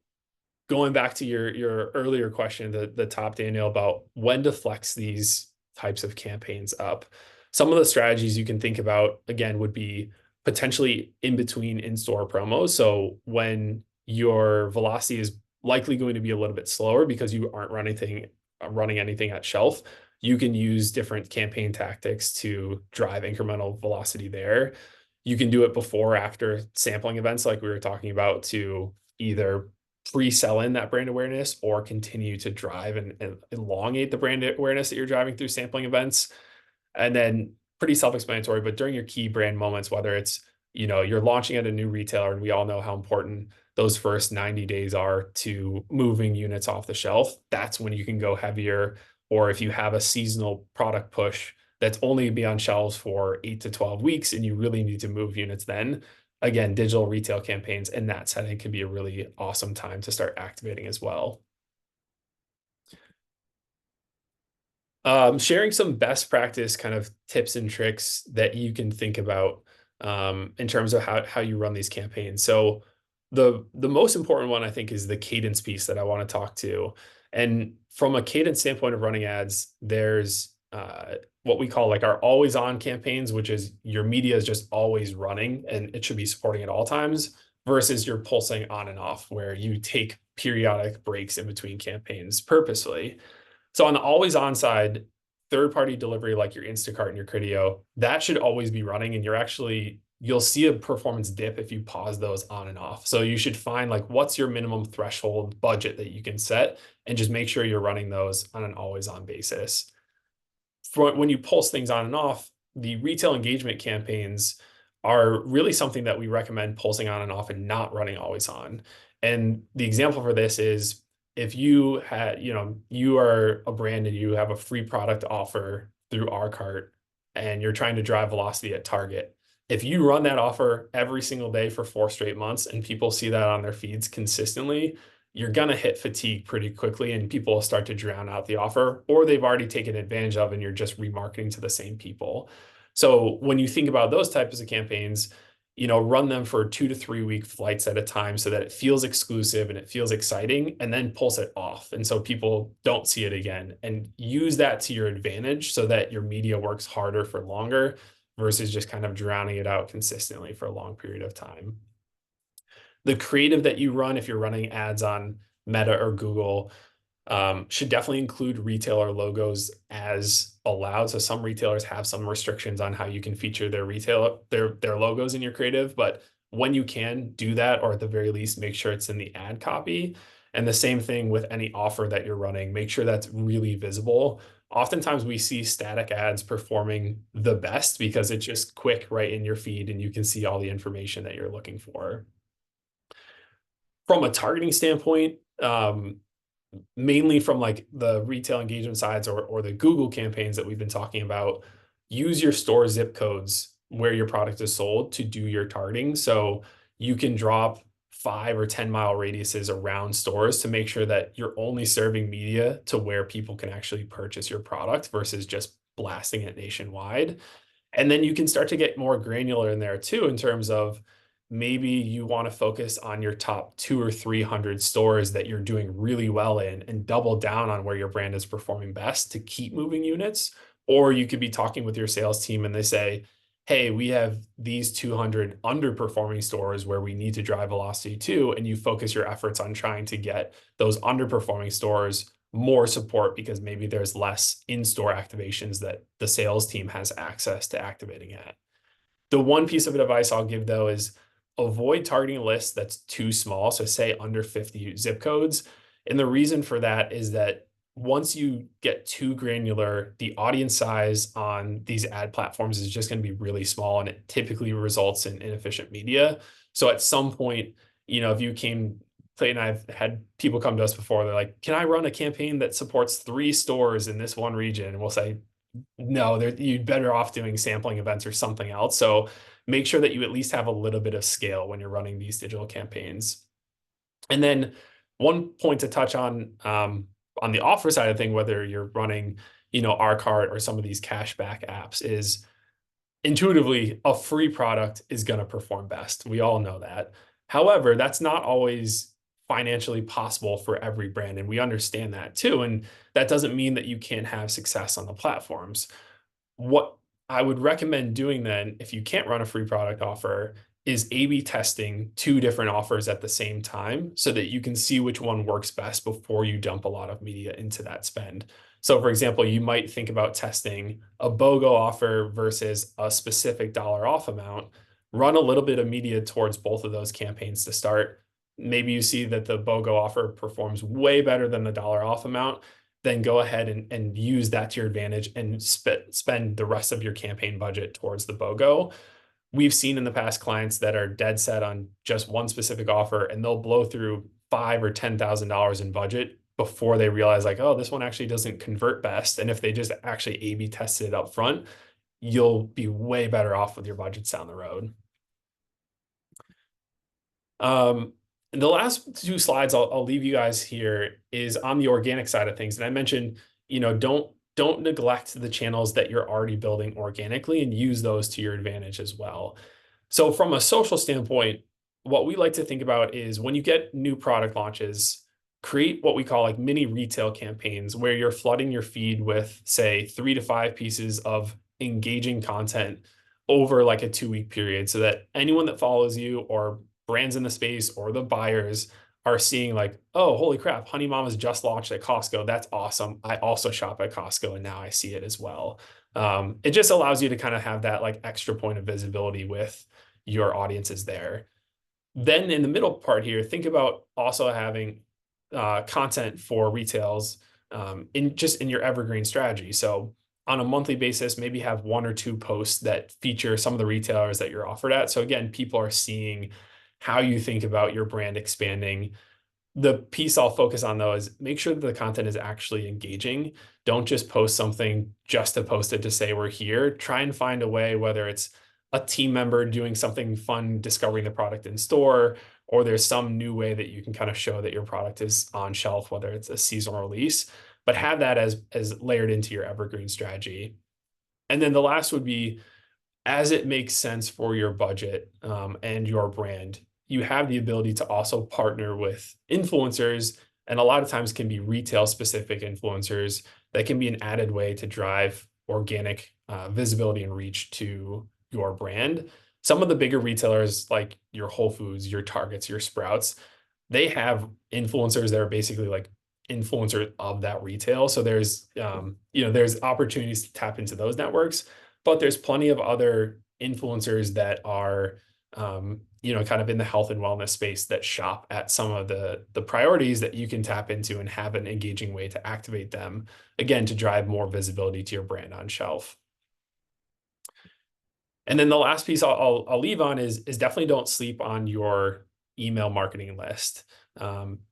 S3: going back to your earlier question, the top, Daniel, about when to flex these types of campaigns up. Some of the strategies you can think about, again, would be potentially in between in-store promos. So when your velocity is likely going to be a little bit slower because you aren't running anything at shelf, you can use different campaign tactics to drive incremental velocity there. You can do it before or after sampling events like we were talking about to either pre-sell in that brand awareness or continue to drive and elongate the brand awareness that you're driving through sampling events. And then pretty self-explanatory, but during your key brand moments, whether it's, you're launching at a new retailer, and we all know how important those first 90 days are to moving units off the shelf, that's when you can go heavier. Or if you have a seasonal product push that's only be on shelves for 8 to 12 weeks and you really need to move units, then again, digital retail campaigns in that setting can be a really awesome time to start activating as well. Sharing some best practice kind of tips and tricks that you can think about in terms of how you run these campaigns. So the most important one, I think, is the cadence piece that I want to talk to. And from a cadence standpoint of running ads, there's what we call like our always on campaigns, which is your media is just always running and it should be supporting at all times, versus your pulsing on and off, where you take periodic breaks in between campaigns purposely. So on the always on side, third-party delivery like your Instacart and your Criteo, that should always be running, and you'll see a performance dip if you pause those on and off. So you should find like what's your minimum threshold budget that you can set and just make sure you're running those on an always on basis. For when you pulse things on and off, the retail engagement campaigns are really something that we recommend pulsing on and off and not running always on. And the example for this is if you are a brand and you have a free product offer through Ourcart and you're trying to drive velocity at Target, if you run that offer every single day for 4 straight months and people see that on their feeds consistently, you're going to hit fatigue pretty quickly and people will start to drown out the offer, or they've already taken advantage of and you're just remarketing to the same people. So when you think about those types of campaigns, run them for 2 to 3 week flights at a time so that it feels exclusive and it feels exciting, and then pulse it off. And so people don't see it again, and use that to your advantage so that your media works harder for longer versus just kind of drowning it out consistently for a long period of time. The creative that you run, if you're running ads on Meta or Google, should definitely include retailer logos as allowed. So some retailers have some restrictions on how you can feature their logos in your creative, but when you can do that, or at the very least, make sure it's in the ad copy. And the same thing with any offer that you're running, make sure that's really visible. Oftentimes we see static ads performing the best because it's just quick right in your feed and you can see all the information that you're looking for. From a targeting standpoint, mainly from like the retail engagement sides or the Google campaigns that we've been talking about, use your store zip codes where your product is sold to do your targeting. So you can drop 5 or 10 mile radiuses around stores to make sure that you're only serving media to where people can actually purchase your product versus just blasting it nationwide. And then you can start to get more granular in there too, in terms of maybe you want to focus on your top 200 or 300 stores that you're doing really well in and double down on where your brand is performing best to keep moving units. Or you could be talking with your sales team and they say, hey, we have these 200 underperforming stores where we need to drive velocity to, and you focus your efforts on trying to get those underperforming stores more support because maybe there's less in-store activations that the sales team has access to activating at. The one piece of advice I'll give though is avoid targeting a list that's too small. So say under 50 zip codes. And the reason for that is that once you get too granular, the audience size on these ad platforms is just going to be really small, and it typically results in inefficient media. So at some point, if you came, Clayton and I've had people come to us before, they're like, can I run a campaign that supports 3 stores in this one region? And we'll say, no, you'd better off doing sampling events or something else. So make sure that you at least have a little bit of scale when you're running these digital campaigns. And then one point to touch on the offer side of thing, whether you're running, Ourcart or some of these cashback apps, is intuitively a free product is going to perform best. We all know that. However, that's not always financially possible for every brand, and we understand that too. And that doesn't mean that you can't have success on the platforms. What I would recommend doing then, if you can't run a free product offer, is A/B testing two different offers at the same time so that you can see which one works best before you dump a lot of media into that spend. So, for example, you might think about testing a BOGO offer versus a specific dollar off amount. Run a little bit of media towards both of those campaigns to start. Maybe you see that the BOGO offer performs way better than the dollar off amount. Then go ahead and use that to your advantage and spend the rest of your campaign budget towards the BOGO. We've seen in the past clients that are dead set on just one specific offer, and they'll blow through $5,000 or $10,000 in budget before they realize, like, oh, this one actually doesn't convert best. And if they just actually A/B tested it up front, you'll be way better off with your budgets down the road. The last two slides I'll leave you guys here is on the organic side of things. And I mentioned, don't neglect the channels that you're already building organically, and use those to your advantage as well. So from a social standpoint, what we like to think about is when you get new product launches, create what we call like mini retail campaigns where you're flooding your feed with, say, 3 to 5 pieces of engaging content over like a 2-week period, so that anyone that follows you or brands in the space or the buyers are seeing like, oh, holy crap, Honey Mama's just launched at Costco. That's awesome. I also shop at Costco and now I see it as well. It just allows you to kind of have that like extra point of visibility with your audiences there. Then in the middle part here, think about also having content for retails in your evergreen strategy. So on a monthly basis, maybe have 1 or 2 posts that feature some of the retailers that you're offered at. So again, people are seeing how you think about your brand expanding. The piece I'll focus on though is make sure that the content is actually engaging. Don't just post something just to post it to say we're here. Try and find a way, whether it's a team member doing something fun, discovering the product in store, or there's some new way that you can kind of show that your product is on shelf, whether it's a seasonal release, but have that as layered into your evergreen strategy. And then the last would be, as it makes sense for your budget and your brand, you have the ability to also partner with influencers, and a lot of times can be retail specific influencers that can be an added way to drive organic visibility and reach to your brand. Some of the bigger retailers like your Whole Foods, your Targets, your Sprouts, they have influencers that are basically like influencers of that retail. So there's there's opportunities to tap into those networks, but there's plenty of other influencers that are kind of in the health and wellness space that shop at some of the priorities that you can tap into and have an engaging way to activate them, again, to drive more visibility to your brand on shelf. And then the last piece I'll leave on is definitely don't sleep on your email marketing list.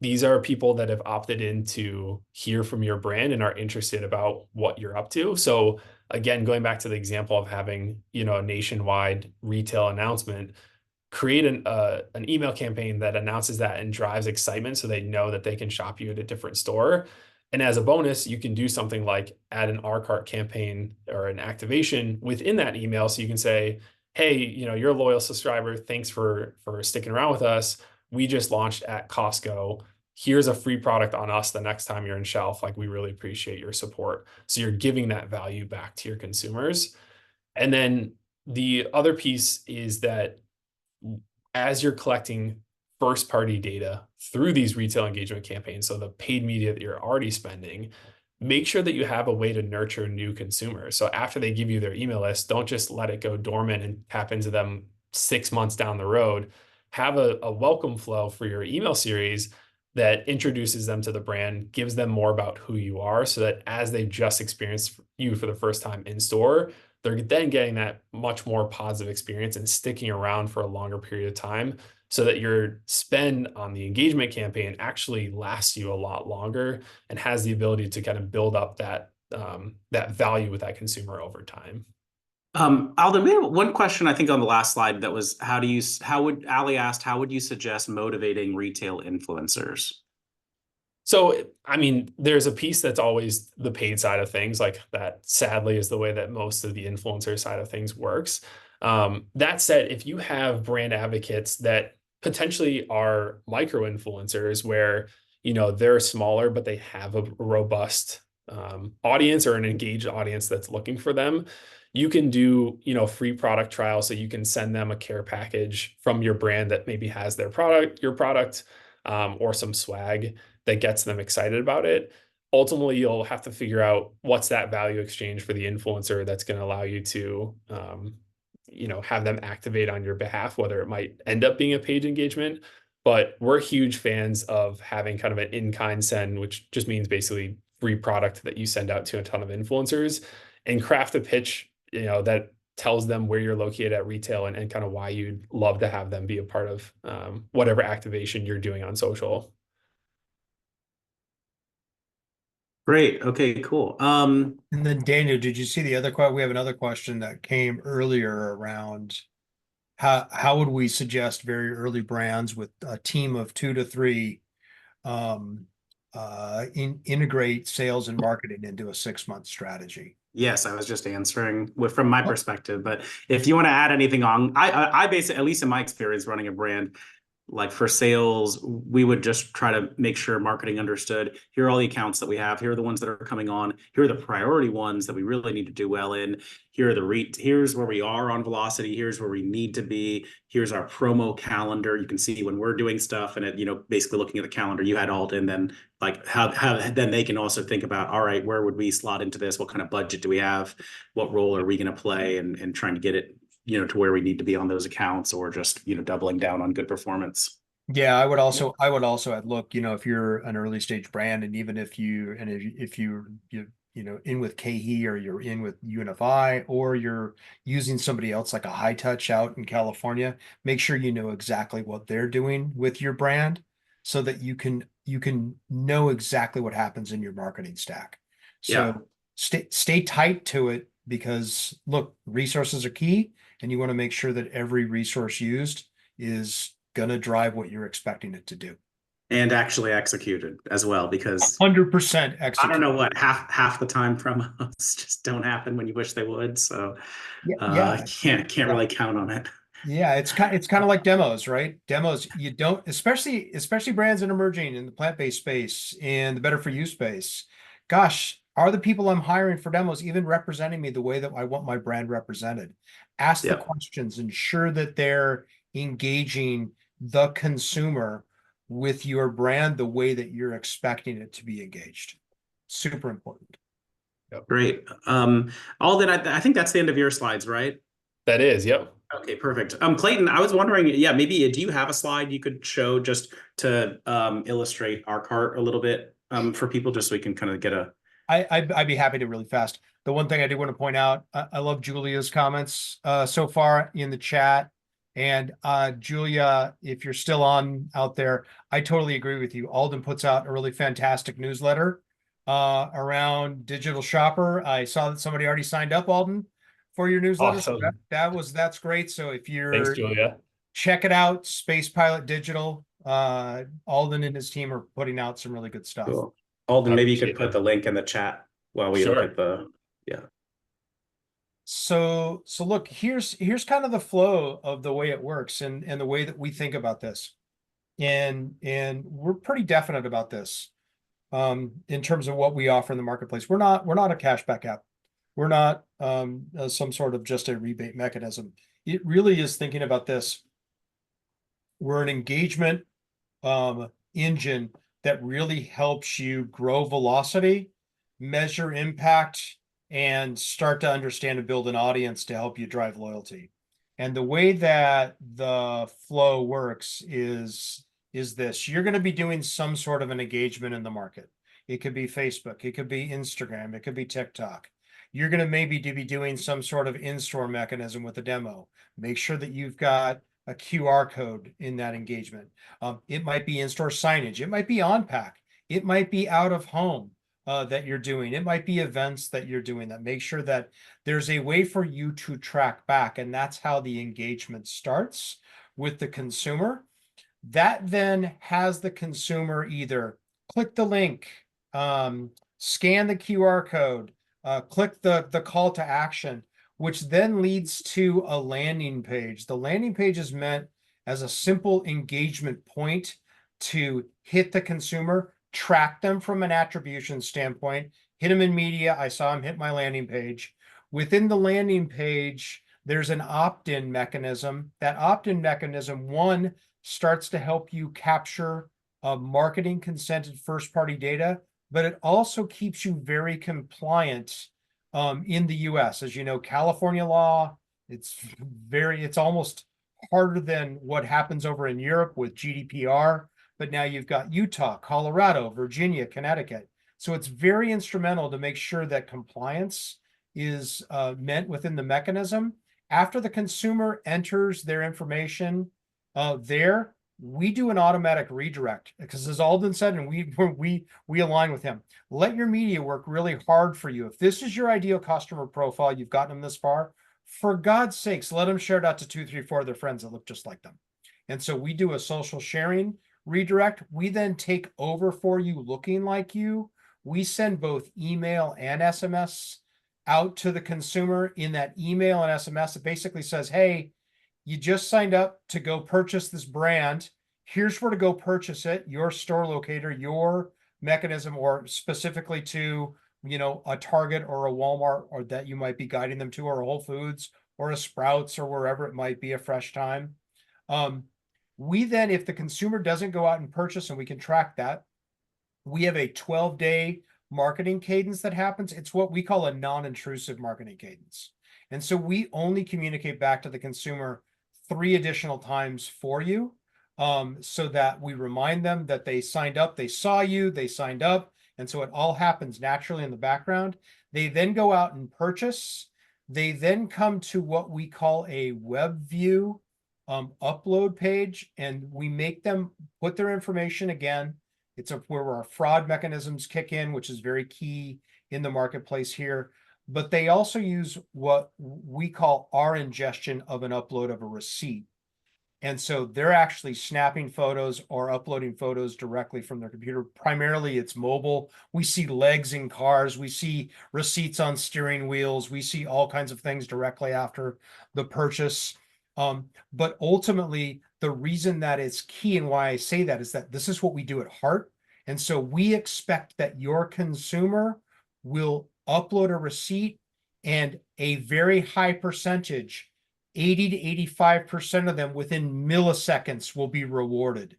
S3: These are people that have opted in to hear from your brand and are interested about what you're up to. So again, going back to the example of having, a nationwide retail announcement, create an email campaign that announces that and drives excitement so they know that they can shop you at a different store. And as a bonus, you can do something like add an Ourcart campaign or an activation within that email. So you can say, hey, you're a loyal subscriber. Thanks for sticking around with us. We just launched at Costco. Here's a free product on us the next time you're in shelf. Like, we really appreciate your support. So you're giving that value back to your consumers. And then the other piece is that as you're collecting first party data through these retail engagement campaigns, so the paid media that you're already spending, make sure that you have a way to nurture new consumers. So after they give you their email list, don't just let it go dormant and tap into them 6 months down the road. Have a welcome flow for your email series that introduces them to the brand, gives them more about who you are, so that as they've just experienced you for the first time in store, they're then getting that much more positive experience and sticking around for a longer period of time, so that your spend on the engagement campaign actually lasts you a lot longer and has the ability to kind of build up that that value with that consumer over time.
S1: Alden, we have one question I think on the last slide that was Ali asked, how would you suggest motivating retail influencers?
S3: So, I mean, there's a piece that's always the paid side of things, like that sadly is the way that most of the influencer side of things works. That said, if you have brand advocates that potentially are micro influencers where, they're smaller, but they have a robust audience or an engaged audience that's looking for them, you can do, free product trials. So you can send them a care package from your brand that maybe has your product, or some swag that gets them excited about it. Ultimately, you'll have to figure out what's that value exchange for the influencer that's going to allow you to, have them activate on your behalf, whether it might end up being a paid engagement. But we're huge fans of having kind of an in-kind send, which just means basically free product that you send out to a ton of influencers, and craft a pitch, that tells them where you're located at retail and kind of why you'd love to have them be a part of whatever activation you're doing on social.
S1: Great. Okay, cool.
S2: And then Daniel, did you see the other question? We have another question that came earlier around how would we suggest very early brands with a team of 2 to 3 integrate sales and marketing into a 6-month strategy?
S1: Yes, I was just answering from my perspective, but if you want to add anything on, I basically, at least in my experience running a brand, like for sales, we would just try to make sure marketing understood, here are all the accounts that we have, here are the ones that are coming on, here are the priority ones that we really need to do well in, here are here's where we are on velocity, here's where we need to be, here's our promo calendar. You can see when we're doing stuff, and it, basically looking at the calendar, you had Alden, then like how then they can also think about, all right, where would we slot into this? What kind of budget do we have? What role are we going to play? And trying to get it to where we need to be on those accounts, or just, doubling down on good performance.
S2: Yeah, I would also add, look, if you're an early stage brand, and even if you're in with KE, or you're in with UNFI, or you're using somebody else like a High Touch out in California, make sure you know exactly what they're doing with your brand, so that you can know exactly what happens in your marketing stack.
S1: Yeah.
S2: So stay tight to it, because look, resources are key, and you want to make sure that every resource used is going to drive what you're expecting it to do.
S1: And actually executed as well, because
S2: 100%
S1: I
S2: execute.
S1: don't know what half the time promos just don't happen when you wish they would. So
S2: Yeah.
S1: can't really count on it.
S2: Yeah, it's kind of like demos, right? Demos, you don't, especially brands that are emerging in the plant-based space and the better for you space. Gosh, are the people I'm hiring for demos even representing me the way that I want my brand represented? Ask the questions, ensure that they're engaging the consumer with your brand the way that you're expecting it to be engaged. Super important.
S3: Yep.
S1: Great. Alden, I think that's the end of your slides, right?
S3: That is, yep.
S1: Okay, perfect. Clayton, I was wondering, maybe do you have a slide you could show just to illustrate Ourcart a little bit for people, just so we can kind of get a.
S2: I'd be happy to really fast. The one thing I do want to point out, I love Julia's comments so far in the chat. And Julia, if you're still on out there, I totally agree with you. Alden puts out a really fantastic newsletter around digital shopper. I saw that somebody already signed up, Alden, for your newsletter.
S3: Awesome.
S2: So that's great. So if
S3: Thanks, Julia.
S2: check it out, Space Pilot Digital. Alden and his team are putting out some really good stuff.
S1: Cool. Alden, maybe you could put the link in the chat while we look at the.
S2: So look, here's kind of the flow of the way it works, and the way that we think about this. And we're pretty definite about this in terms of what we offer in the marketplace. We're not a cashback app. We're not some sort of just a rebate mechanism. It really is thinking about this. We're an engagement engine that really helps you grow velocity, measure impact, and start to understand and build an audience to help you drive loyalty. And the way that the flow works is this. You're going to be doing some sort of an engagement in the market. It could be Facebook, it could be Instagram, it could be TikTok. You're going to maybe be doing some sort of in-store mechanism with a demo. Make sure that you've got a QR code in that engagement. It might be in-store signage. It might be on pack. It might be out of home. that you're doing. It might be events that you're doing that. Make sure that there's a way for you to track back, and that's how the engagement starts with the consumer. That then has the consumer either click the link, scan the QR code, click the call to action, which then leads to a landing page. The landing page is meant as a simple engagement point to hit the consumer, track them from an attribution standpoint, hit them in media. I saw him hit my landing page. Within the landing page, there's an opt-in mechanism. That opt-in mechanism, one, starts to help you capture marketing consented first-party data, but it also keeps you very compliant in the US. As you know, California law, it's almost harder than what happens over in Europe with GDPR, but now you've got Utah, Colorado, Virginia, Connecticut. So it's very instrumental to make sure that compliance is meant within the mechanism. After the consumer enters their information there, we do an automatic redirect, because as Alden said, and we align with him. Let your media work really hard for you. If this is your ideal customer profile, you've gotten them this far, for God's sakes, let them share it out to 2, 3, 4 of their friends that look just like them. And so we do a social sharing redirect. We then take over for you looking like you. We send both email and SMS out to the consumer. In that email and SMS, it basically says, hey, you just signed up to go purchase this brand. Here's where to go purchase it, your store locator, your mechanism, or specifically to, a Target or a Walmart, or that you might be guiding them to, or a Whole Foods or a Sprouts or wherever it might be, a Fresh Time. We then, if the consumer doesn't go out and purchase, and we can track that, we have a 12-day marketing cadence that happens. It's what we call a non-intrusive marketing cadence. And so we only communicate back to the consumer 3 additional times for you, so that we remind them that they signed up, they saw you, they signed up. And so it all happens naturally in the background. They then go out and purchase. They then come to what we call a web view upload page, and we make them put their information again. It's where our fraud mechanisms kick in, which is very key in the marketplace here. But they also use what we call our ingestion of an upload of a receipt. And so they're actually snapping photos or uploading photos directly from their computer. Primarily, it's mobile. We see legs in cars. We see receipts on steering wheels. We see all kinds of things directly after the purchase. But ultimately, the reason that it's key, and why I say that, is that this is what we do at heart. And so we expect that your consumer will upload a receipt, and a very high percentage, 80 to 85% of them, within milliseconds will be rewarded.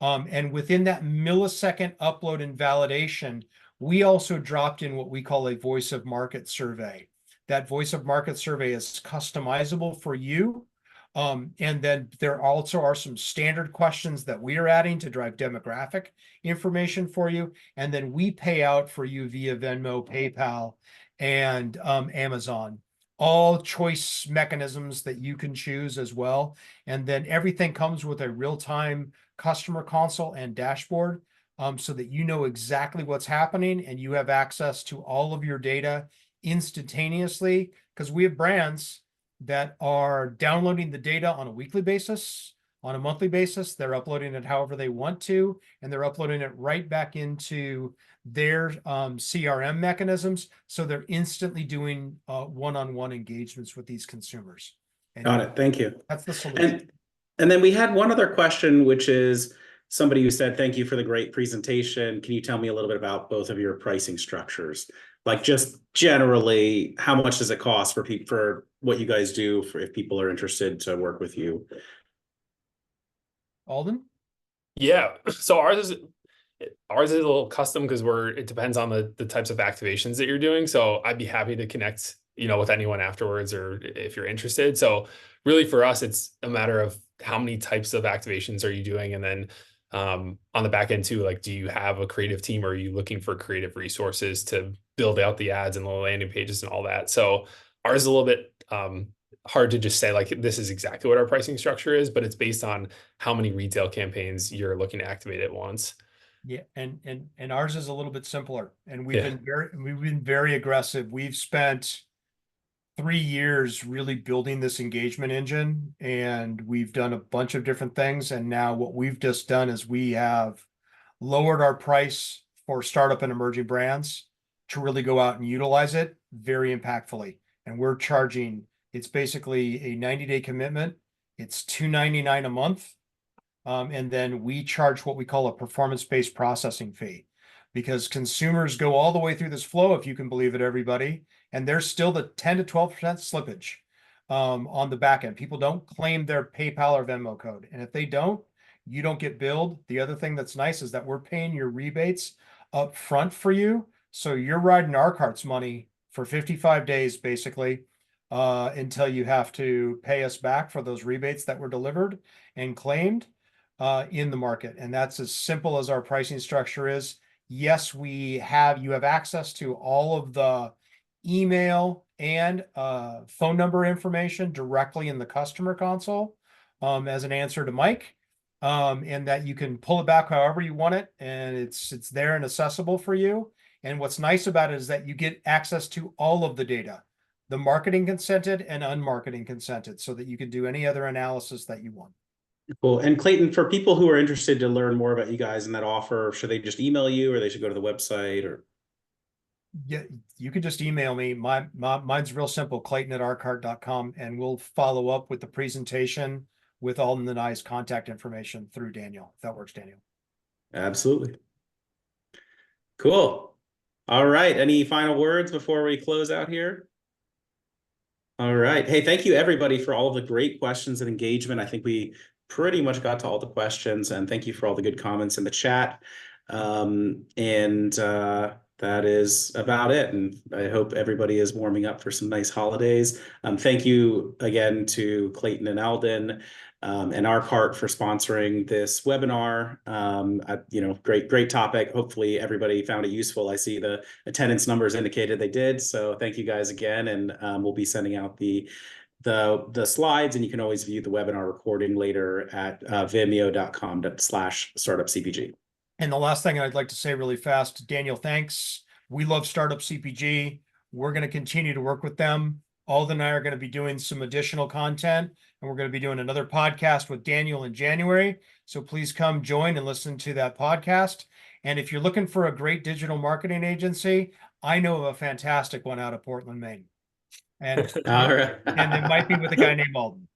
S2: And within that millisecond upload and validation, we also dropped in what we call a voice of market survey. That voice of market survey is customizable for you. And then there also are some standard questions that we are adding to drive demographic information for you. And then we pay out for you via Venmo, PayPal, and Amazon. All choice mechanisms that you can choose as well. And then everything comes with a real-time customer console and dashboard, so that you know exactly what's happening, and you have access to all of your data instantaneously, because we have brands that are downloading the data on a weekly basis, on a monthly basis. They're uploading it however they want to, and they're uploading it right back into their CRM mechanisms. So they're instantly doing one-on-one engagements with these consumers. And
S1: Got it. Thank you.
S2: that's the solution.
S1: And then we had one other question, which is somebody who said, thank you for the great presentation. Can you tell me a little bit about both of your pricing structures? Like, just generally, how much does it cost for people, for what you guys do, for if people are interested to work with you?
S2: Alden?
S3: Yeah. So ours is a little custom, because it depends on the types of activations that you're doing. So I'd be happy to connect, with anyone afterwards, or if you're interested. So really for us, it's a matter of how many types of activations are you doing? And then on the back end too, like, do you have a creative team, or are you looking for creative resources to build out the ads and the landing pages and all that? So ours is a little bit hard to just say, like, this is exactly what our pricing structure is, but it's based on how many retail campaigns you're looking to activate at once.
S2: Yeah, and ours is a little bit simpler, and
S3: Yeah.
S2: we've been very aggressive. We've spent 3 years really building this engagement engine, and we've done a bunch of different things. And now what we've just done is we have lowered our price for startup and emerging brands to really go out and utilize it very impactfully. And we're charging, it's basically a 90-day commitment. It's $2.99 a month. And then we charge what we call a performance-based processing fee, because consumers go all the way through this flow, if you can believe it, everybody, and there's still the 10 to 12% slippage on the back end. People don't claim their PayPal or Venmo code, and if they don't, you don't get billed. The other thing that's nice is that we're paying your rebates up front for you, so you're riding Ourcart's money for 55 days basically, until you have to pay us back for those rebates that were delivered and claimed in the market. And that's as simple as our pricing structure is. Yes, you have access to all of the email and phone number information directly in the customer console as an answer to Mike. And that you can pull it back however you want it, and it's there and accessible for you. And what's nice about it is that you get access to all of the data, the marketing consented and unmarketing consented, so that you can do any other analysis that you want.
S1: Cool. And Clayton, for people who are interested to learn more about you guys and that offer, should they just email you, or they should go to the website, or?
S2: Yeah, you can just email me. Mine's real simple, Clayton@ourcart.com, and we'll follow up with the presentation with all the nice contact information through Daniel, if that works, Daniel.
S1: Absolutely. Cool. All right. Any final words before we close out here? All right. Hey, thank you everybody for all of the great questions and engagement. I think we pretty much got to all the questions, and thank you for all the good comments in the chat. That is about it. And I hope everybody is warming up for some nice holidays. Thank you again to Clayton and Alden and Ourcart for sponsoring this webinar. Great topic. Hopefully everybody found it useful. I see the attendance numbers indicated they did. So thank you guys again. And we'll be sending out the slides, and you can always view the webinar recording later at vimeo.com/startupcpg.
S2: And the last thing I'd like to say really fast, Daniel, thanks. We love Startup CPG. We're going to continue to work with them. Alden and I are going to be doing some additional content, and we're going to be doing another podcast with Daniel in January. So please come join and listen to that podcast. And if you're looking for a great digital marketing agency, I know of a fantastic one out of Portland, Maine. And,
S1: All right.
S2: and it might be with a guy named Alden.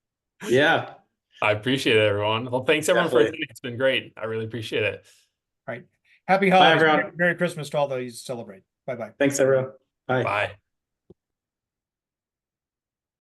S1: Yeah.
S3: I appreciate it, everyone. Well, thanks everyone for
S1: Definitely.
S3: attending. It's been great. I really appreciate it.
S2: Right. Happy
S1: Bye,
S2: holidays.
S1: everyone.
S2: Merry Christmas to all those you celebrate. Bye-bye.
S1: Thanks, everyone. Bye.
S3: Bye.